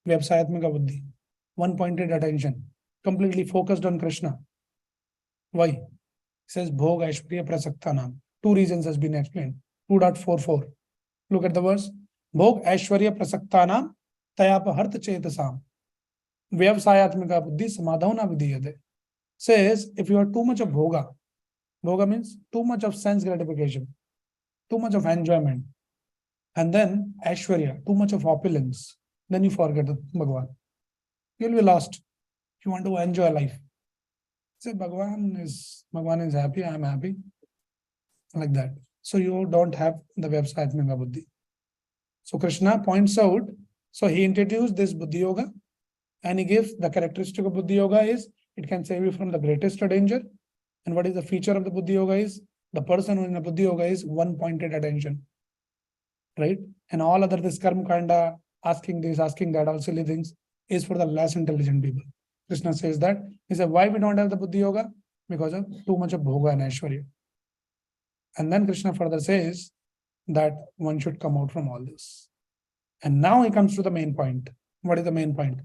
Vyapsayatmika buddhi. One-pointed attention. Completely focused on Krishna. Why? He says Bhog Aishwarya Prasaktanam. Two reasons has been explained. 2.44. Look at the verse. Bhog Aishwarya Prasaktanam Tayapaharth Chetasam. Vyavsayatmika buddhi samadhavana vidiyate. Says if you are too much of bhoga, bhoga means too much of sense gratification, too much of enjoyment, and then Aishwarya, too much of opulence, then you forget Bhagavan. You'll be lost. You want to enjoy life. Say Bhagavan is happy, I am happy. Like that. So you don't have the Vyapsayatmika buddhi. So Krishna points out, so he introduced this buddhi yoga and he gives the characteristic of buddhi yoga is it can save you from the greatest danger. And what is the feature of the buddhi yoga is the person who in the buddhi yoga is one-pointed attention. Right? And all other this karma kanda, asking this, asking that, all silly things is for the less intelligent people. Krishna says that. He said, why we don't have the buddhi yoga? Because of too much of bhoga and aishwarya. And then Krishna further says that one should come out from all this. And now he comes to the main point. What is the main point?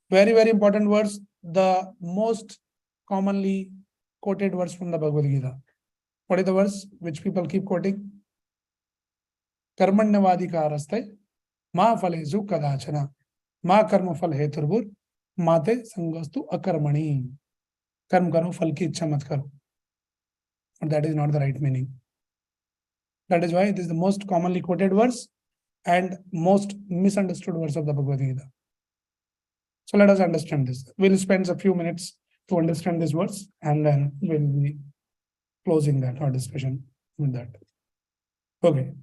Very, very important words. The most commonly quoted verse from the Bhagavad Gita. What is the verse which people keep quoting? Karmanyavadikaraste ma phalesu kadachana ma karma phal heturbur mate sangastu akarmani. Karma karo, phal ki ichha mat karo. But that is not the right meaning. That is why it is the most commonly quoted verse and most misunderstood verse of the Bhagavad Gita. So let us understand this. We'll spend a few minutes to understand this verse and then we'll be closing that our discussion with that. Okay.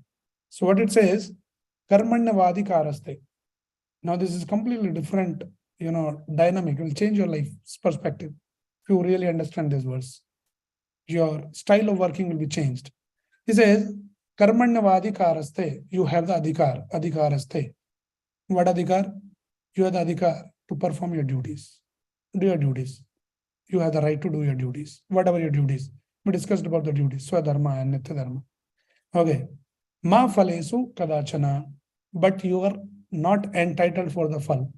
So what it says, Karmanyavadikaraste. Now this is completely different, dynamic. It will change your life's perspective. If you really understand this verse, your style of working will be changed. He says, Karmanyavadikaraste. You have the adhikar, adhikaraste. What adhikar? You have the adhikar to perform your duties. Do your duties. You have the right to do your duties. Whatever your duties. We discussed about the duties. Swadharma and Nitya Dharma. Okay. Ma phalesu kadachana. But you are not entitled for the phal.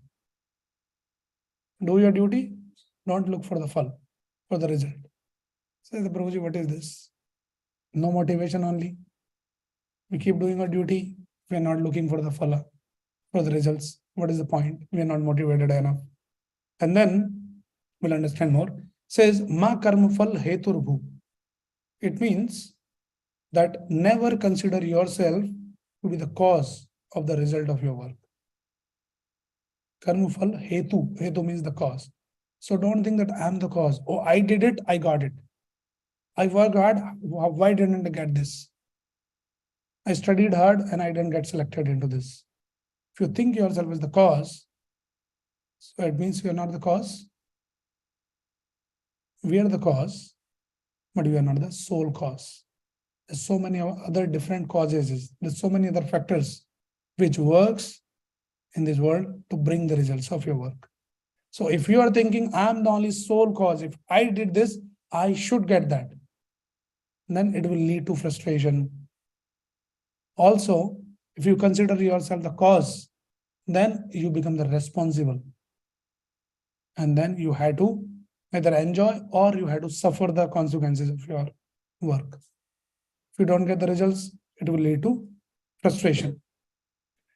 Do your duty. Don't look for the phal, for the result. Say the Prabhuji, what is this? No motivation only. We keep doing our duty. We are not looking for the phala, for the results. What is the point? We are not motivated enough. And then we'll understand more. Says ma karma phal heturbhu. It means that never consider yourself to be the cause of the result of your work. Karma phal hetu. Hetu means the cause. So don't think that I am the cause. Oh, I did it, I got it. I worked hard, why didn't I get this? I studied hard and I didn't get selected into this. If you think yourself as the cause, so it means you are not the cause. We are the cause, but we are not the sole cause. There's so many other different causes. There's so many other factors which works in this world to bring the results of your work. So if you are thinking, I'm the only sole cause, if I did this, I should get that, then it will lead to frustration. Also, if you consider yourself the cause, then you become the responsible. And then you had to either enjoy or you had to suffer the consequences of your work. If you don't get the results, it will lead to frustration.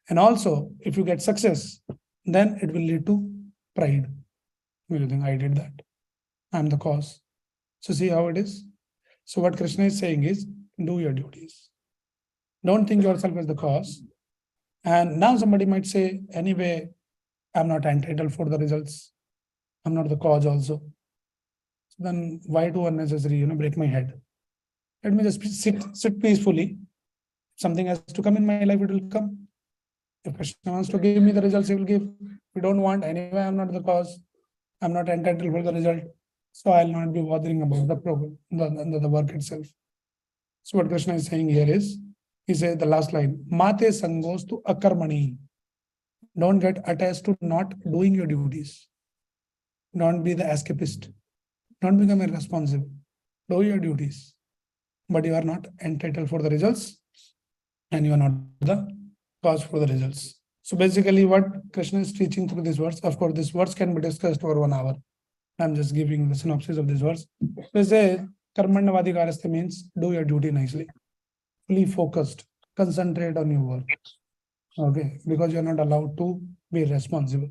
And also, if you get success, then it will lead to pride. You think, I did that. I'm the cause. So see how it is. So what Krishna is saying is, do your duties. Don't think yourself as the cause. And now somebody might say, anyway, I'm not entitled for the results. I'm not the cause also. So then why do unnecessary, break my head? Let me just sit peacefully. If something has to come in my life, it will come. If Krishna wants to give me the results, he will give. If we don't want, anyway, I'm not the cause. I'm not entitled for the result. So I'll not be bothering about the problem, the work itself. So what Krishna is saying here is, he says the last line, Mate sangos to akarmani. Don't get attached to not doing your duties. Don't be the escapist. Don't become irresponsible. Do your duties. But you are not entitled for the results, and you are not the cause for the results. So basically what Krishna is teaching through this verse, of course, this verse can be discussed over 1 hour. I'm just giving the synopsis of this verse. So it says, Karmannavadhikarastha means do your duty nicely, fully focused, concentrate on your work. Okay, because you're not allowed to be responsible.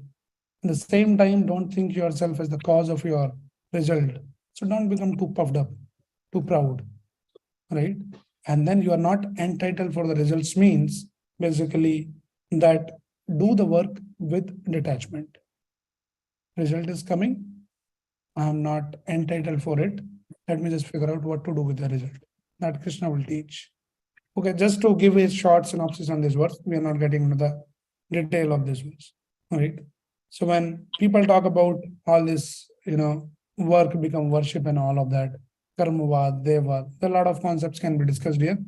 At the same time, don't think yourself as the cause of your result. So don't become too puffed up, too proud, right? And then you are not entitled for the results means basically that do the work with detachment. Result is coming. I am not entitled for it. Let me just figure out what to do with the result. That Krishna will teach. Okay, just to give a short synopsis on this verse, we are not getting into the detail of this verse. All right. So when people talk about all this, work become worship and all of that, karmavad, devad, a lot of concepts can be discussed here.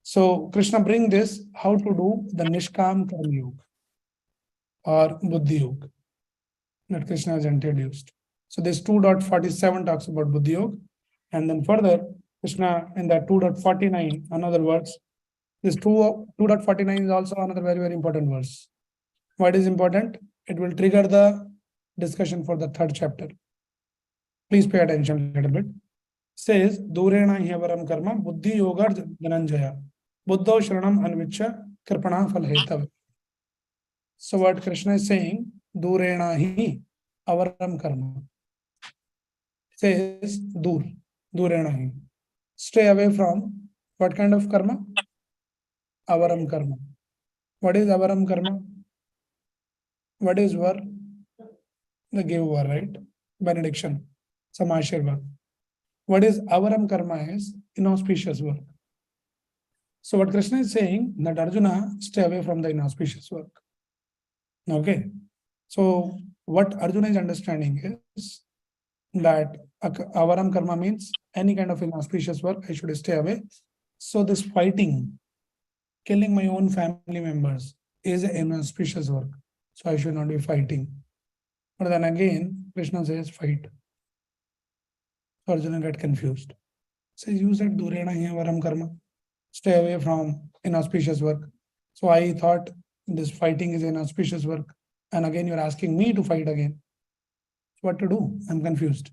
So Krishna bring this, how to do the Nishkam Karma Yoga or Buddhi Yoga that Krishna has introduced. So this 2.47 talks about Buddhi Yoga. And then further, Krishna in that 2.49, another words, this 2.49 is also another very, very important verse. What is important? It will trigger the discussion for the 3rd chapter. Please pay attention a little bit. Says, Durena Hyavaram Karma, Buddhi Yoga Dhananjaya, Buddho Sharanam Anvicha, Kripana Falhetav. So what Krishna is saying, Durena Hi Avaram Karma. Says, Durena Hi. Stay away from what kind of karma? Avaram Karma. What is Avaram Karma? What is Var? The giver, right? Benediction. Samashirva. What is Avaram Karma is inauspicious work. So what Krishna is saying, that Arjuna stay away from the inauspicious work. Okay. So what Arjuna is understanding is that Avaram Karma means any kind of inauspicious work, I should stay away. So this fighting, killing my own family members is an inauspicious work. So I should not be fighting. But then again, Krishna says fight. So Arjuna get confused. Says you said Durena Hyavaram Karma. Stay away from inauspicious work. So I thought this fighting is inauspicious work. And again, you're asking me to fight again. What to do? I'm confused.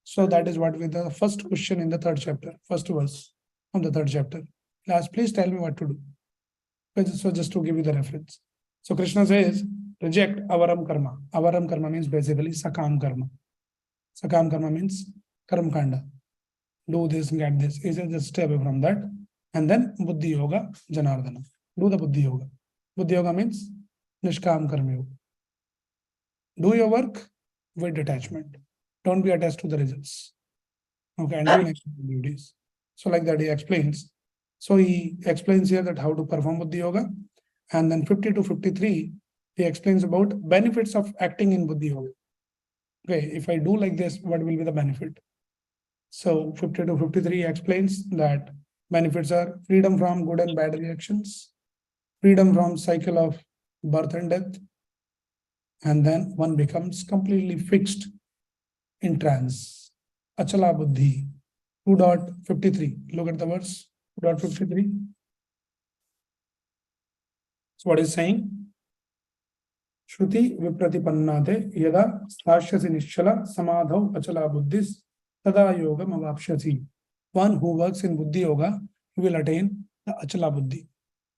So that is what with the first question in the 3rd chapter, first verse of the 3rd chapter. Last, please tell me what to do. So just to give you the reference. So Krishna says, reject avaram karma. Avaram karma means basically sakam karma. Sakam karma means karam kanda. Do this, get this. He says just stay away from that. And then buddhi yoga janardana. Do the buddhi yoga. Buddhi yoga means nishkam karma yoga. Do your work with detachment. Don't be attached to the results. Okay, and do next duties. So like that he explains. So he explains here that how to perform buddhi yoga. And then 50 to 53, he explains about benefits of acting in buddhi yoga. Okay, if I do like this, what will be the benefit? So 50 to 53 explains that benefits are freedom from good and bad reactions, freedom from cycle of birth and death, and then one becomes completely fixed in trance. Achala buddhi. 2.53. Look at the verse. 2.53. So what is saying? Shruti vipratipannate yada sthashyasi nishala samadhav achala buddhis tada yogam avapshyasi. One who works in buddhi yoga will attain the achala buddhi.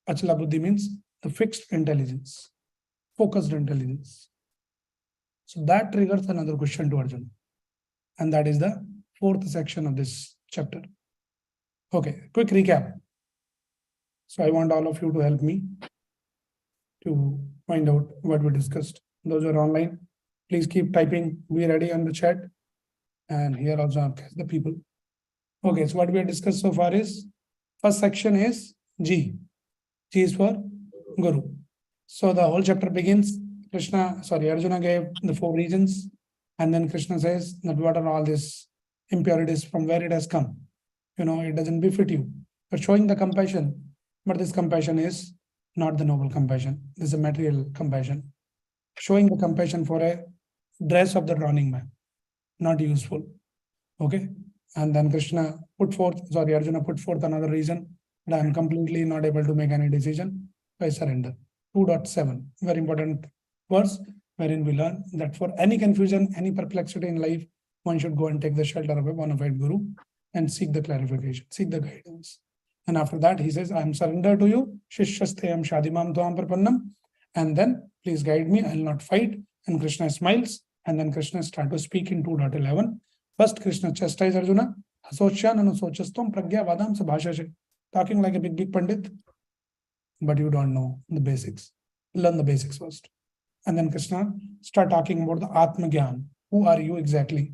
Achala buddhi means the fixed intelligence, focused intelligence. So that triggers another question to Arjuna. And that is the 4th section of this chapter. Okay, quick recap. So I want all of you to help me to find out what we discussed. Those who are online, please keep typing. Be ready on the chat. And here also the people. Okay, so what we have discussed so far is, first section is G. G is for Guru. So the whole chapter begins. Arjuna gave the 4 reasons, and then Krishna says that what are all these impurities, from where it has come. It doesn't befit you. But showing the compassion, but this compassion is not the noble compassion. This is a material compassion. Showing the compassion for a dress of the drowning man, not useful. Okay. And then Arjuna put forth another reason that I am completely not able to make any decision. I surrender. 2.7, very important verse, wherein we learn that for any confusion, any perplexity in life, one should go and take the shelter of a bona fide guru and seek the clarification, seek the guidance. And after that, he says, I am surrendered to you. Shishyasteyam shadimam tuam prapannam. And then please guide me. I will not fight. And Krishna smiles. And then Krishna starts to speak in 2.11. First, Krishna chastises Arjuna. Hasochan anusochastam pragya vadam sabhashashe. Talking like a big pandit, but you don't know the basics. Learn the basics first. And then Krishna start talking about the Atma Gyan. Who are you exactly?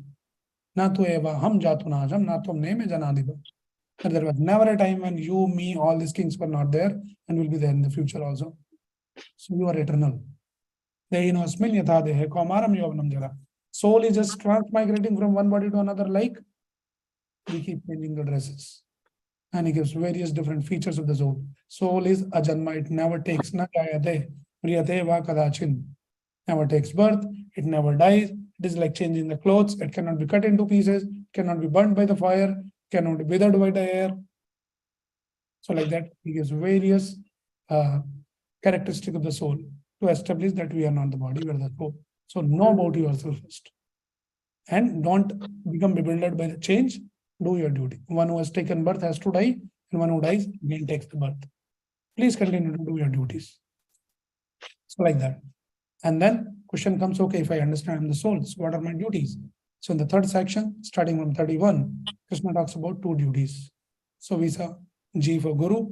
Na tu eva ham jatunajam, na tum neme janadiva. There was never a time when you, me, all these kings were not there and will be there in the future also. So you are eternal. Soul is just transmigrating from one body to another, like we keep changing the dresses. And he gives various different features of the soul. Soul is ajanma, it never takes, na jayate, priyate va kadachin. Never takes birth, it never dies. It is like changing the clothes, it cannot be cut into pieces, cannot be burnt by the fire, cannot be withered by the air. So like that, he gives various characteristics of the soul to establish that we are not the body, we are the soul. So know about yourself first. And don't become bewildered by the change. Do your duty. One who has taken birth has to die, and one who dies again takes the birth. Please continue to do your duties. So like that. And then question comes, okay, if I understand I'm the soul, so what are my duties? So in the third section, starting from 31, Krishna talks about 2 duties. So we saw G for Guru,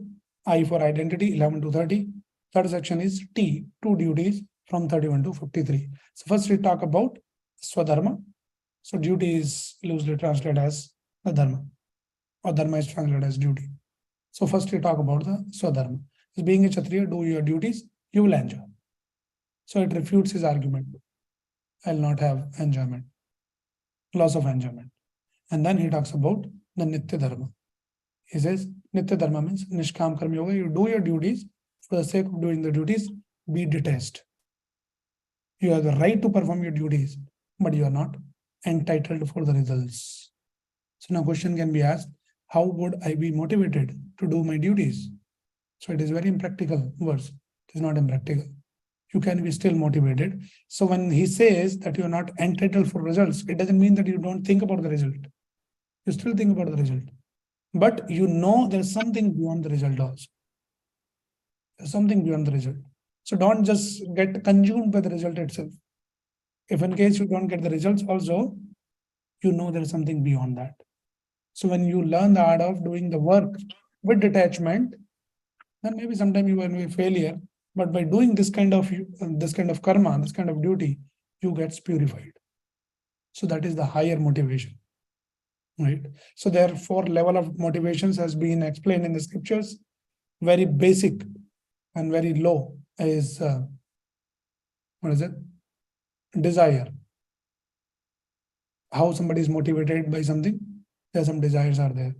I for identity, 11 to 30. Third section is T, 2 duties from 31 to 53. So first we talk about Swadharma. So duty is loosely translated as the dharma, or dharma is translated as duty. So first we talk about the Swadharma. Being a Kshatriya, do your duties, you will enjoy. So it refutes his argument. I will not have enjoyment, loss of enjoyment. And then he talks about the Nitya Dharma. He says, Nitya Dharma means Nishkam Karma Yoga. You do your duties for the sake of doing the duties, be detached. You have the right to perform your duties, but you are not entitled for the results. So now question can be asked, how would I be motivated to do my duties? So it is very impractical verse. It is not impractical. You can be still motivated. So when he says that you are not entitled for results, it doesn't mean that you don't think about the result. You still think about the result. But you know there's something beyond the result also. There's something beyond the result. So don't just get consumed by the result itself. If in case you don't get the results also, you know there's something beyond that. So when you learn the art of doing the work with detachment, then maybe sometime you will be a failure. But by doing this kind of karma, this kind of duty, you get purified. So that is the higher motivation, right? So there are 4 level of motivations has been explained in the scriptures. Very basic and very low is desire. How somebody is motivated by something, there some desires are there.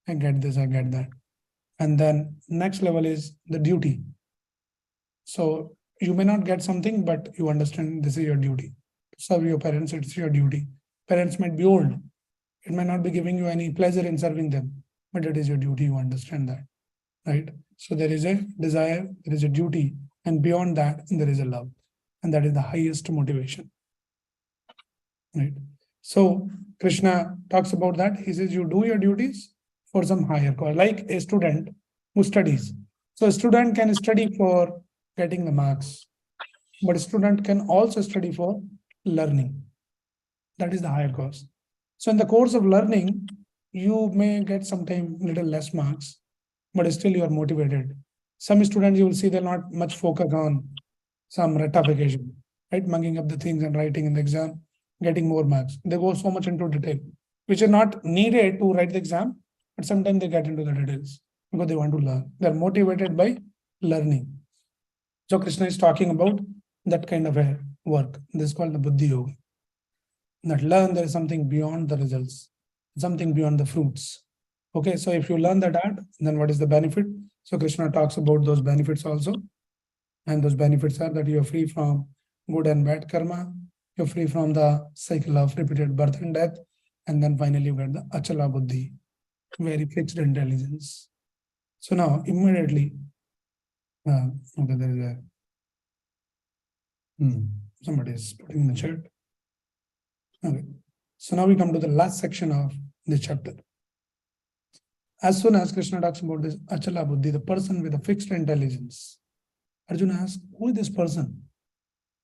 I get this, I get that. And then next level is the duty. So you may not get something, but you understand this is your duty. To serve your parents, it's your duty. Parents might be old. It might not be giving you any pleasure in serving them, but it is your duty, you understand that, right? So there is a desire, there is a duty, and beyond that, there is a love. And that is the highest motivation, right? So Krishna talks about that. He says, you do your duties for some higher cause, like a student who studies. So a student can study for getting the marks, but a student can also study for learning. That is the higher cause. So in the course of learning, you may get sometimes little less marks, but still you are motivated. Some students you will see they're not much focused on some rectification, right? Mugging up the things and writing in the exam, getting more marks. They go so much into detail, which is not needed to write the exam, but sometimes they get into the details because they want to learn. They're motivated by learning. So Krishna is talking about that kind of a work. This is called the buddhi yoga. That learn there is something beyond the results, something beyond the fruits. Okay, so if you learn that art, then what is the benefit? So Krishna talks about those benefits also. And those benefits are that you are free from good and bad karma, you're free from the cycle of repeated birth and death, and then finally you get the achala buddhi, very fixed intelligence. So now immediately, okay, there is a somebody is putting in the chat. Okay, so now we come to the last section of this chapter. As soon as Krishna talks about this achala buddhi, the person with a fixed intelligence, Arjuna asks, who is this person?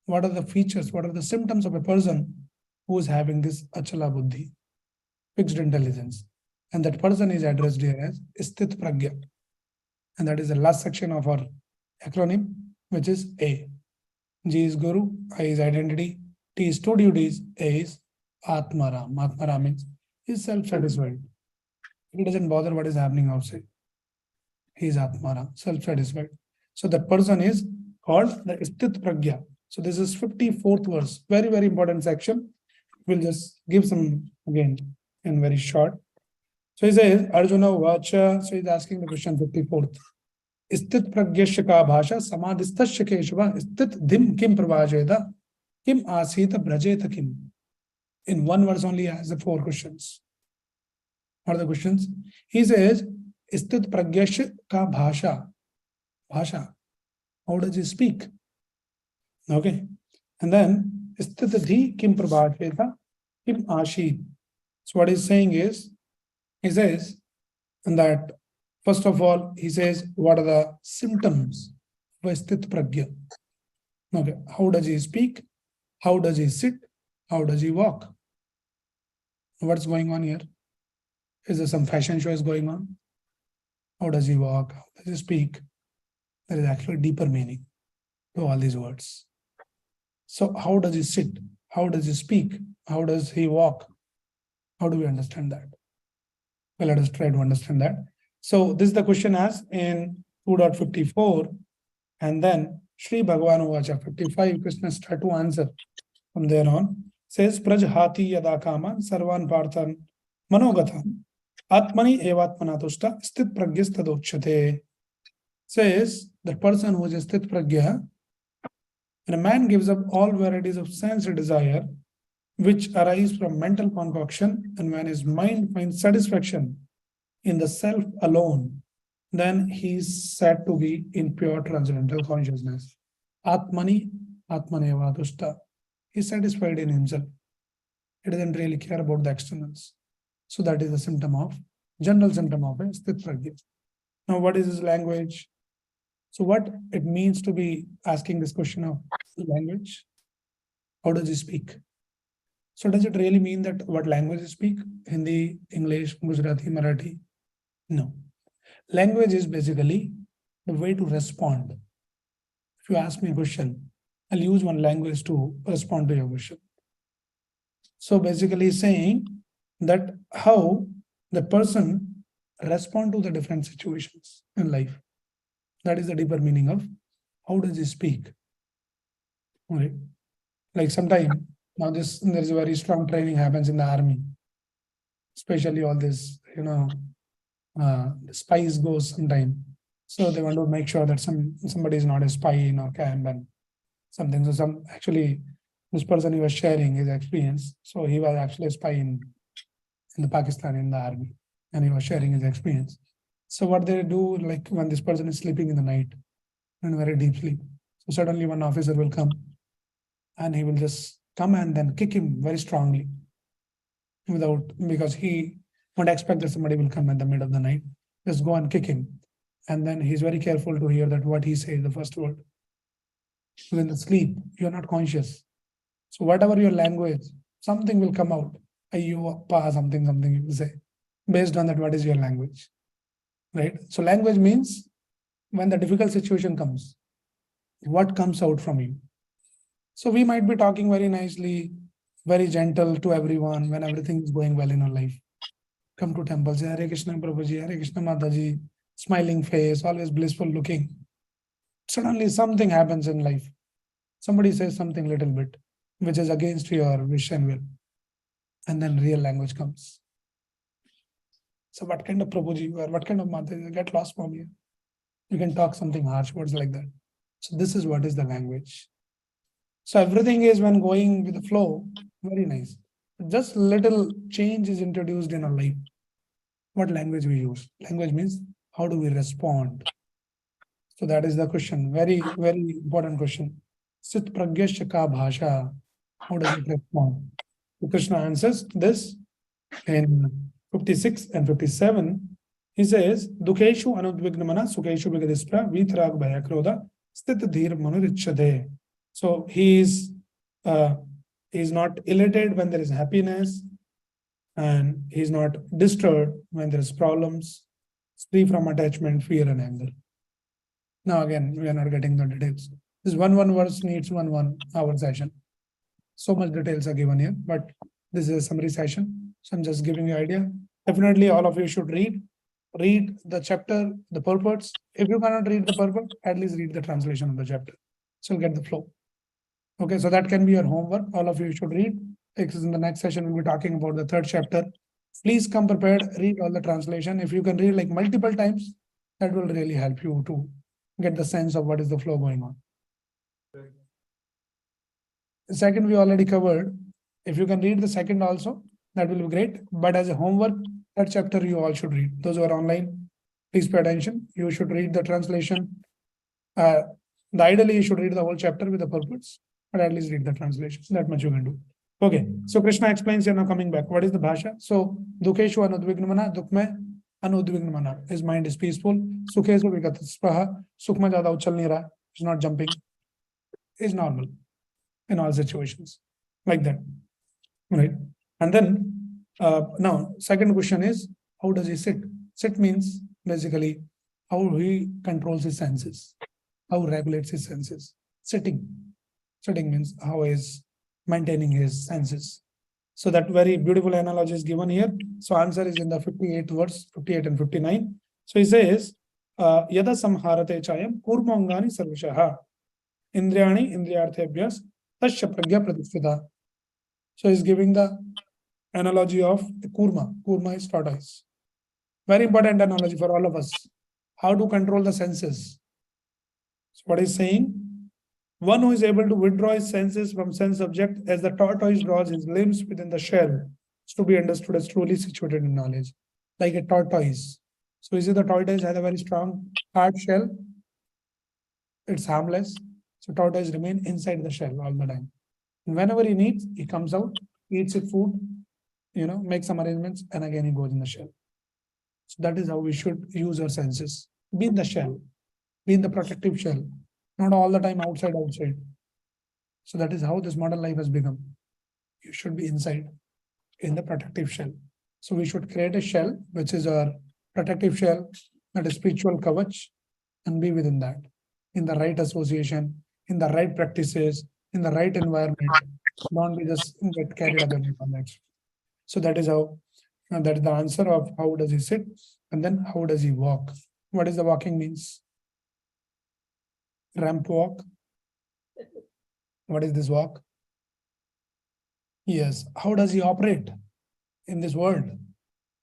What are the features? What are the symptoms of a person who is having this achala buddhi, fixed intelligence? And that person is addressed here as sthit pragya. And that is the last section of our acronym, which is A. G is Guru, I is identity, T is two duties, A is Atmaram. Atmaram means he is self-satisfied. He doesn't bother what is happening outside. He is Atmaram, self-satisfied. So that person is called the sthit pragya. So this is 54th verse, very, very important section. We'll just give some again in very short. So he says, Arjuna Vacha, so he's asking the question 54th. Sthit pragyasya ka bhasha samadhistasya keshava sthit dim kim pravajeda kim asita brajeta kim. In one verse only he has the 4 questions. What are the questions? He says, sthit pragyasya ka bhasha. Bhasha. How does he speak? Okay. And then sthitadhi kim prabhacheta kim ashit. So what he's saying is, he says that first of all, he says, what are the symptoms of sthit pragya? Okay. How does he speak? How does he sit? How does he walk? What's going on here? Is there some fashion show is going on? How does he walk? How does he speak? There is actually deeper meaning to all these words. So how does he sit? How does he speak? How does he walk? How do we understand that? Well, let us try to understand that. So this is the question asked in 2.54, and then Sri Bhagavan Uvacha 55, Krishna start to answer from there on. Says, Prajhati yada kaman sarvan parthan manogathan atmani evatmana tushta sthit pragyastadokshate. Says, the person who is sthit pragya, when a man gives up all varieties of sense desire, which arise from mental concoction, and when his mind finds satisfaction in the self alone, then he is said to be in pure transcendental consciousness. Atmani, Atmaneva Tushta. He is satisfied in himself. He doesn't really care about the externals. So that is the symptom of, general symptom of a sthit pragya. Now, what is his language? So what it means to be asking this question of language? How does he speak? So does it really mean that what language you speak? Hindi, English, Gujarati, Marathi? No. Language is basically the way to respond. If you ask me a question, I'll use one language to respond to your question. So basically saying that how the person respond to the different situations in life. That is the deeper meaning of how does he speak. Right? Like sometimes now there is a very strong training happens in the army, especially all this, the spies goes sometime. So they want to make sure that somebody is not a spy in our camp and something. So actually this person he was sharing his experience. So he was actually a spy in the Pakistan in the army, and he was sharing his experience. So what they do, like when this person is sleeping in the night, in very deep sleep, so suddenly one officer will come and he will just come and then kick him very strongly because he won't expect that somebody will come in the middle of the night. Just go and kick him. And then he's very careful to hear that what he says, the first word. So in the sleep, you're not conscious. So whatever your language, something will come out. Ayyuappa, something you will say. Based on that, what is your language? Right? So language means when the difficult situation comes, what comes out from you? So we might be talking very nicely, very gentle to everyone when everything is going well in our life. Come to temple, say Hare Krishna Prabhuji, Hare Krishna Mataji, smiling face, always blissful looking. Suddenly something happens in life. Somebody says something little bit, which is against your wish and will. And then real language comes. So what kind of Prabhuji you are? What kind of Mata? You get lost from you. You can talk something harsh words like that. So this is what is the language. So everything is when going with the flow, very nice. Just little change is introduced in our life. What language we use? Language means how do we respond? So that is the question. Very, very important question. Sit pragyasya ka bhasha. How does it respond? So Krishna answers this in 56 and 57. He says, Dukeshu anudvignamana sukeshu vigadispra vitrag bhayakroda sthit dhir manurichade. So he is not elated when there is happiness, and he is not disturbed when there is problems, free from attachment, fear, and anger. Now again, we are not getting the details. This one verse needs one hour session. So much details are given here, but this is a summary session. So I'm just giving you idea. Definitely all of you should read the chapter, the purports. If you cannot read the purport, at least read the translation of the chapter. So you'll get the flow. Okay, so that can be your homework. All of you should read. Because in the next session, we'll be talking about the third chapter. Please come prepared, read all the translation. If you can read like multiple times, that will really help you to get the sense of what is the flow going on. The second we already covered. If you can read the second also, that will be great. But as a homework, that chapter you all should read. Those who are online, please pay attention. You should read the translation. Ideally, you should read the whole chapter with the purpose, but at least read the translation. That much you can do. Okay, so Krishna explains here now coming back. What is the bhasha? So, Dukeshu anudvignamana, dukme anudvignamana. His mind is peaceful. Sukhesu vigataspraha. Sukma jada uchal nahi raha. He's not jumping. Is normal in all situations. Like that. Right. And then, now, second question is, how does he sit? Sit means basically how he controls his senses, how regulates his senses. Sitting. Sitting means how he is maintaining his senses. So that very beautiful analogy is given here. So answer is in the 58th verse, 58 and 59. So he says, Yada samharate chayam kurmangani sarvishaha indriyani indriyarthebhyas tasya pragya pratisthita. So he's giving the analogy of the kurma. Kurma is tortoise. Very important analogy for all of us. How to control the senses. So what he's saying, one who is able to withdraw his senses from sense object as the tortoise draws his limbs within the shell is to be understood as truly situated in knowledge. Like a tortoise. So you see the tortoise has a very strong hard shell. It's harmless. So tortoise remain inside the shell all the time. And whenever he needs, he comes out, eats his food, makes some arrangements, and again he goes in the shell. So that is how we should use our senses. Be in the shell, be in the protective shell, not all the time outside. So that is how this modern life has become. You should be inside in the protective shell. So we should create a shell, which is our protective shell, that is spiritual kavach, and be within that, in the right association, in the right practices, in the right environment. Don't be just get carried away from that. So that is how, that is the answer of how does he sit, and then how does he walk. What is the walking means? Ramp walk. What is this walk? Yes. How does he operate in this world?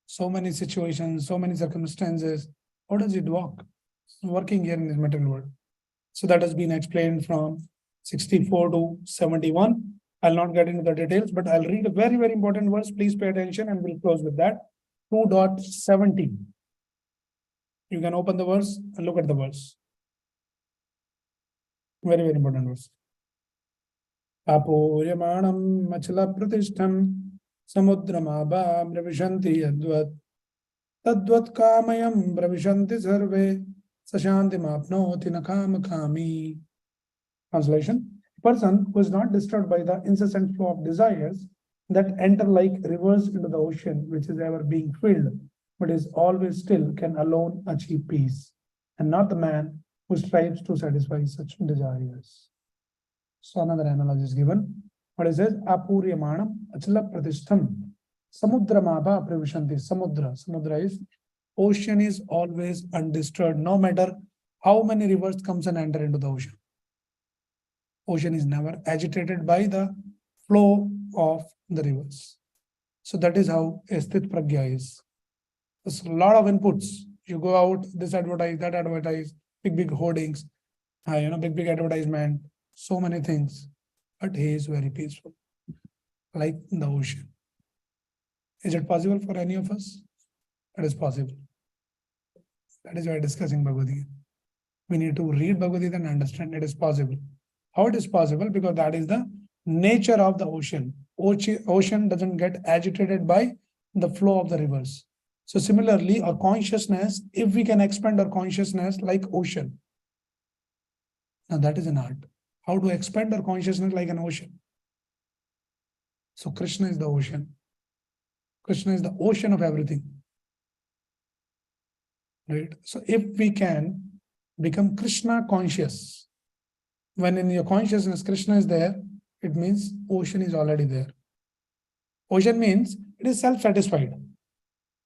So many situations, so many circumstances. How does it walk? Working here in this material world. So that has been explained from 64 to 71. I'll not get into the details, but I'll read a very, very important verse. Please pay attention and we'll close with that. 2.17. You can open the verse and look at the verse. Very, very important verse. Apoyamanam machla pratishtham samudramabha bravishanti yadvat tadvat kamayam bravishanti sarve sashanti mapnoti nakam kami. Translation: person who is not disturbed by the incessant flow of desires that enter like rivers into the ocean, which is ever being filled, but is always still, can alone achieve peace, and not the man who strives to satisfy such desires. So another analogy is given. What it says, Apuryamanam achla pratishtham samudramabha pravishanti. Samudra is ocean is always undisturbed, no matter How many rivers comes and enter into the ocean? Ocean is never agitated by the flow of the rivers. So that is how a sthit pragya is. There's a lot of inputs. You go out, this advertise, that advertise, big hoardings, big advertisement, so many things. But he is very peaceful, like the ocean. Is it possible for any of us? It is possible. That is why discussing Bhagavad Gita. We need to read Bhagavad Gita and understand it is possible. How it is possible? Because that is the nature of the ocean. Ocean doesn't get agitated by the flow of the rivers. So similarly, our consciousness, if we can expand our consciousness like ocean, now that is an art. How to expand our consciousness like an ocean? So Krishna is the ocean. Krishna is the ocean of everything. Right? So if we can become Krishna conscious, when in your consciousness Krishna is there, it means ocean is already there. Ocean means it is self-satisfied.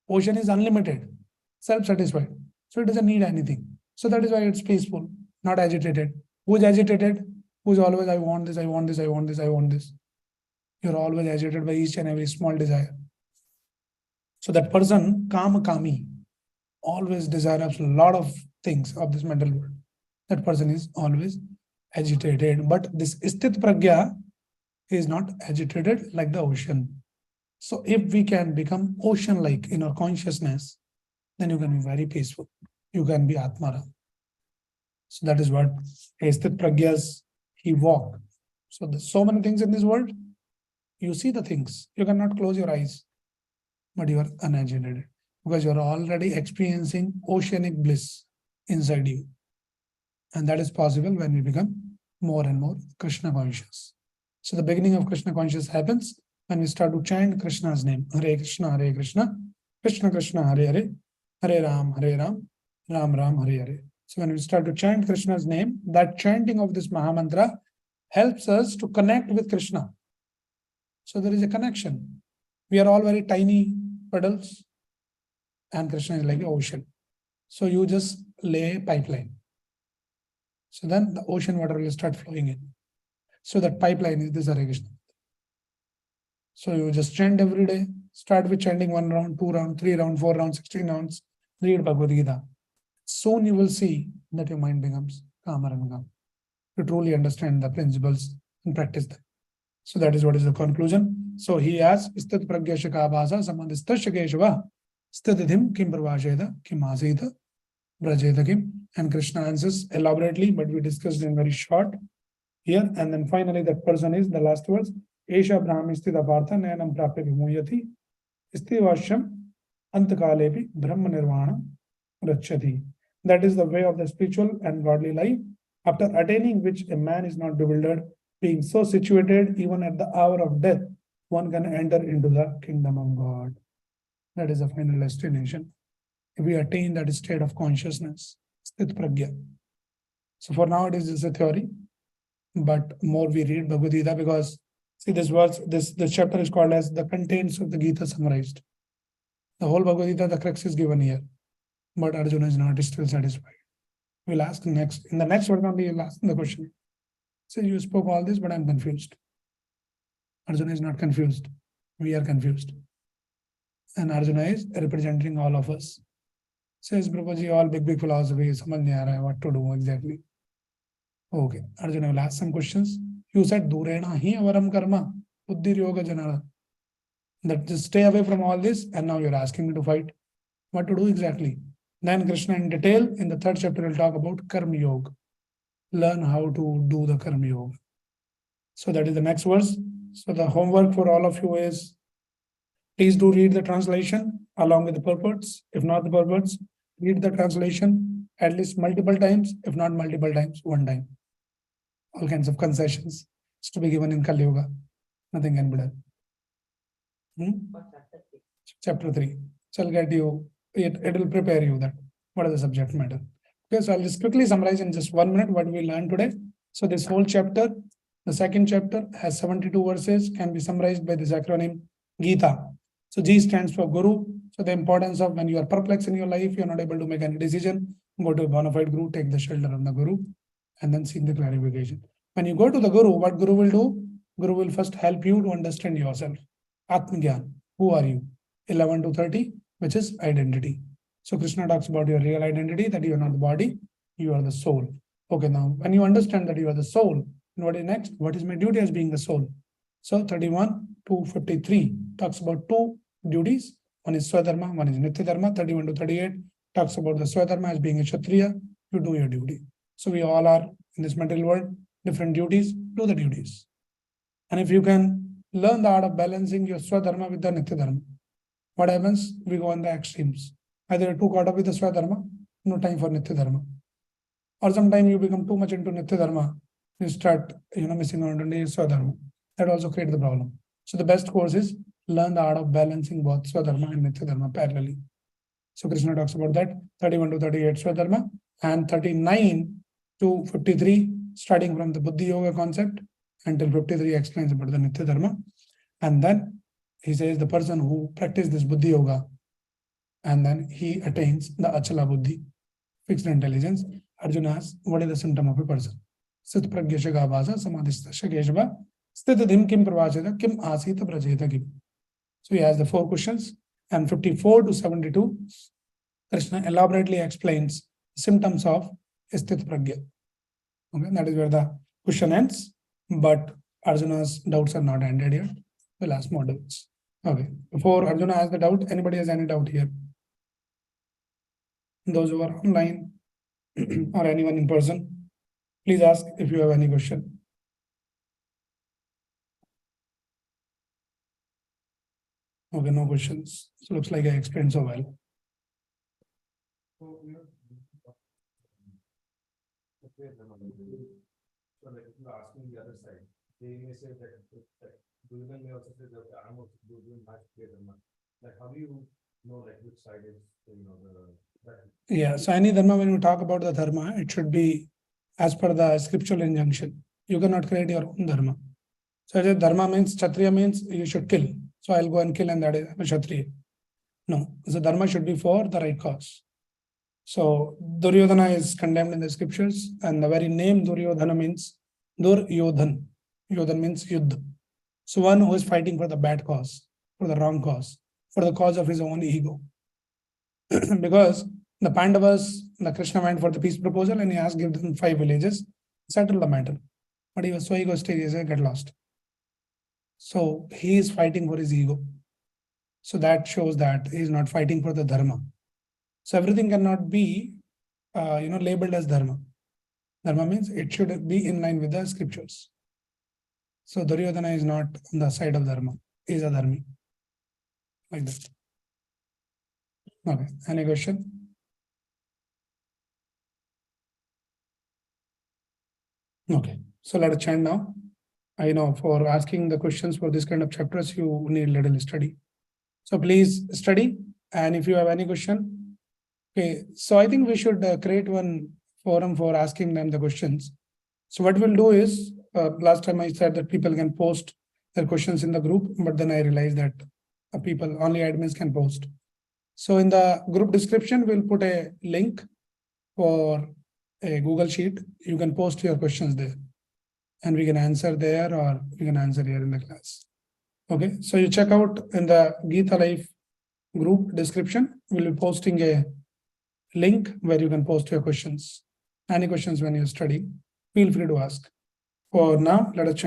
Ocean is unlimited, self-satisfied. So it doesn't need anything. So that is why it's peaceful, not agitated. Who is agitated? Who is always, I want this, I want this, I want this, I want this. You're always agitated by each and every small desire. So that person, kami, always desires a lot of things of this mental world. That person is always agitated. But this sthit pragya is not agitated like the ocean. So if we can become ocean-like in our consciousness, then you can be very peaceful. You can be Atmara. So that is what sthit pragyas, he walked. So there's so many things in this world. You see the things. You cannot close your eyes, but you are unagitated because you are already experiencing oceanic bliss inside you. And that is possible when we become more and more Krishna conscious. So the beginning of Krishna conscious happens when we start to chant Krishna's name. Hare Krishna, Krishna Krishna, Hare Hare, Hare Ram, Ram Ram, Hare Hare. So when we start to chant Krishna's name, that chanting of this Mahamantra helps us to connect with Krishna. So there is a connection. We are all very tiny puddles and Krishna is like an ocean. So you just lay a pipeline. So then the ocean water will start flowing in. So that pipeline is this Hare Krishna. So you just chant every day. Start with chanting 1 round, 2 round, 3 round, 4 round, 16 rounds. Read Bhagavad Gita. Soon you will see that your mind becomes calmer and calmer. You truly understand the principles and practice them. So that is what is the conclusion. So he asks, Sthit pragyashaka bhasa samadhistasya keshava sthitidhim kim pravasheda kim asita brajeda kim. And Krishna answers elaborately, but we discussed in very short here. And then finally that person is the last words. Esha brahmi sthita partha nayanam prapya vimuyati istivashyam antakalepi brahma nirvana rachyati. That is the way of the spiritual and godly life, after attaining which a man is not bewildered, being so situated, even at the hour of death, one can enter into the kingdom of God. That is the final destination. If we attain that state of consciousness, sthit pragya. So for now, it is just a theory, but more we read Bhagavad Gita, because see, this verse, this chapter is called as the contents of the Gita summarized. The whole Bhagavad Gita, the crux is given here, but Arjuna is not still satisfied. We'll ask next. In the next one, we'll ask the question. So you spoke all this, but I'm confused. Arjuna is not confused. We are confused. And Arjuna is representing all of us. Says Prabhuji, all big philosophy, samajh nahi aa raha hai, what to do exactly. Okay, Arjuna will ask some questions. You said, Durena hi avaram karma, buddhi yoga janara. That just stay away from all this, and now you're asking me to fight. What to do exactly? Then Krishna in detail, in the 3rd chapter, will talk about karma yoga. Learn how to do the karma yoga. So that is the next verse. So the homework for all of you is, please do read the translation along with the purports. If not the purports, read the translation at least multiple times. If not multiple times, 1 time. All kinds of concessions is to be given in Kali Yuga. Nothing can be done. Chapter 3. So I'll get you, it will prepare you that what is the subject matter. Okay, so I'll just quickly summarize in just 1 minute what we learned today. So this whole chapter, the 2nd chapter, has 72 verses, can be summarized by this acronym Gita. So G stands for Guru. So the importance of when you are perplexed in your life, you are not able to make any decision. Go to a bona fide guru, take the shelter of the guru, and then seek the clarification. When you go to the guru, what guru will do? Guru will first help you to understand yourself. Atmagyan, who are you? 11 to 30, which is identity. So Krishna talks about your real identity, that you are not the body, you are the soul. Okay, now when you understand that you are the soul, what is next? What is my duty as being the soul? So 31 to 53 talks about two duties. One is Swadharma, one is Nitya Dharma. 31 to 38 talks about the Swadharma as being a Kshatriya. You do your duty. So we all are in this material world, different duties, do the duties. And if you can learn the art of balancing your Swadharma with the Nitya Dharma, what happens? We go on the extremes. Either you're too caught up with the Swadharma, no time for Nitya Dharma. Or sometimes you become too much into Nitya Dharma, you start missing out on the Swadharma. That also creates the problem. So the best course is learn the art of balancing both Swadharma and Nitya Dharma parallelly. So Krishna talks about that, 31 to 38 Swadharma, and 39 to 53, starting from the buddhi yoga concept until 53 explains about the Nitya Dharma. And then he says the person who practices this buddhi yoga, and then he attains the achala buddhi, fixed intelligence. Arjuna asks, what is the symptom of a person? Sit pragyashaga vasa samadhista shakeshva stitadhim kim pravacheta kim asita prajeta kim. So he has the 4 questions, and 54 to 72, Krishna elaborately explains symptoms of sthit pragya. Okay, that is where the question ends, but Arjuna's doubts are not ended yet. We'll ask more doubts. Okay, before Arjuna asks the doubt, anybody has any doubt here? Those who are online or anyone in person, please ask if you have any question. Okay, no questions. So looks like I explained so well. So like if you're asking the other side, they may say that Duryodhana may also say that I'm also doing much clear dharma. Like how do you know like which side is Yeah, so any dharma, when you talk about the dharma, it should be as per the scriptural injunction. You cannot create your own dharma. So if dharma means Kshatriya means you should kill. So I'll go and kill, and that is a Kshatriya. No, the dharma should be for the right cause. So Duryodhana is condemned in the scriptures, and the very name Duryodhana means Duryodhan. Yodhan means Yuddha. So one who is fighting for the bad cause, for the wrong cause, for the cause of his own ego. Because the Pandavas, the Krishna went for the peace proposal, and he asked, give them 5 villages, settle the matter. But he was so egoistic, he said, get lost. So he is fighting for his ego. So that shows that he is not fighting for the dharma. So everything cannot be, labeled as dharma. Dharma means it should be in line with the scriptures. So Duryodhana is not on the side of dharma. He is a dharmi. Like that. Okay. Any question? Okay. So let us chant now. I know for asking the questions for this kind of chapters, you need little study. So please study. And if you have any question, okay. So I think we should create one forum for asking them the questions. So what we'll do is, last time I said that people can post their questions in the group, but then I realized that people, only admins can post. So in the group description, we'll put a link for a Google Sheet. You can post your questions there, and we can answer there, or we can answer here in the class. Okay, so you check out in the Gita Life group description. We'll be posting a link where you can post your questions. Any questions when you're studying, feel free to ask. For now, let us chant.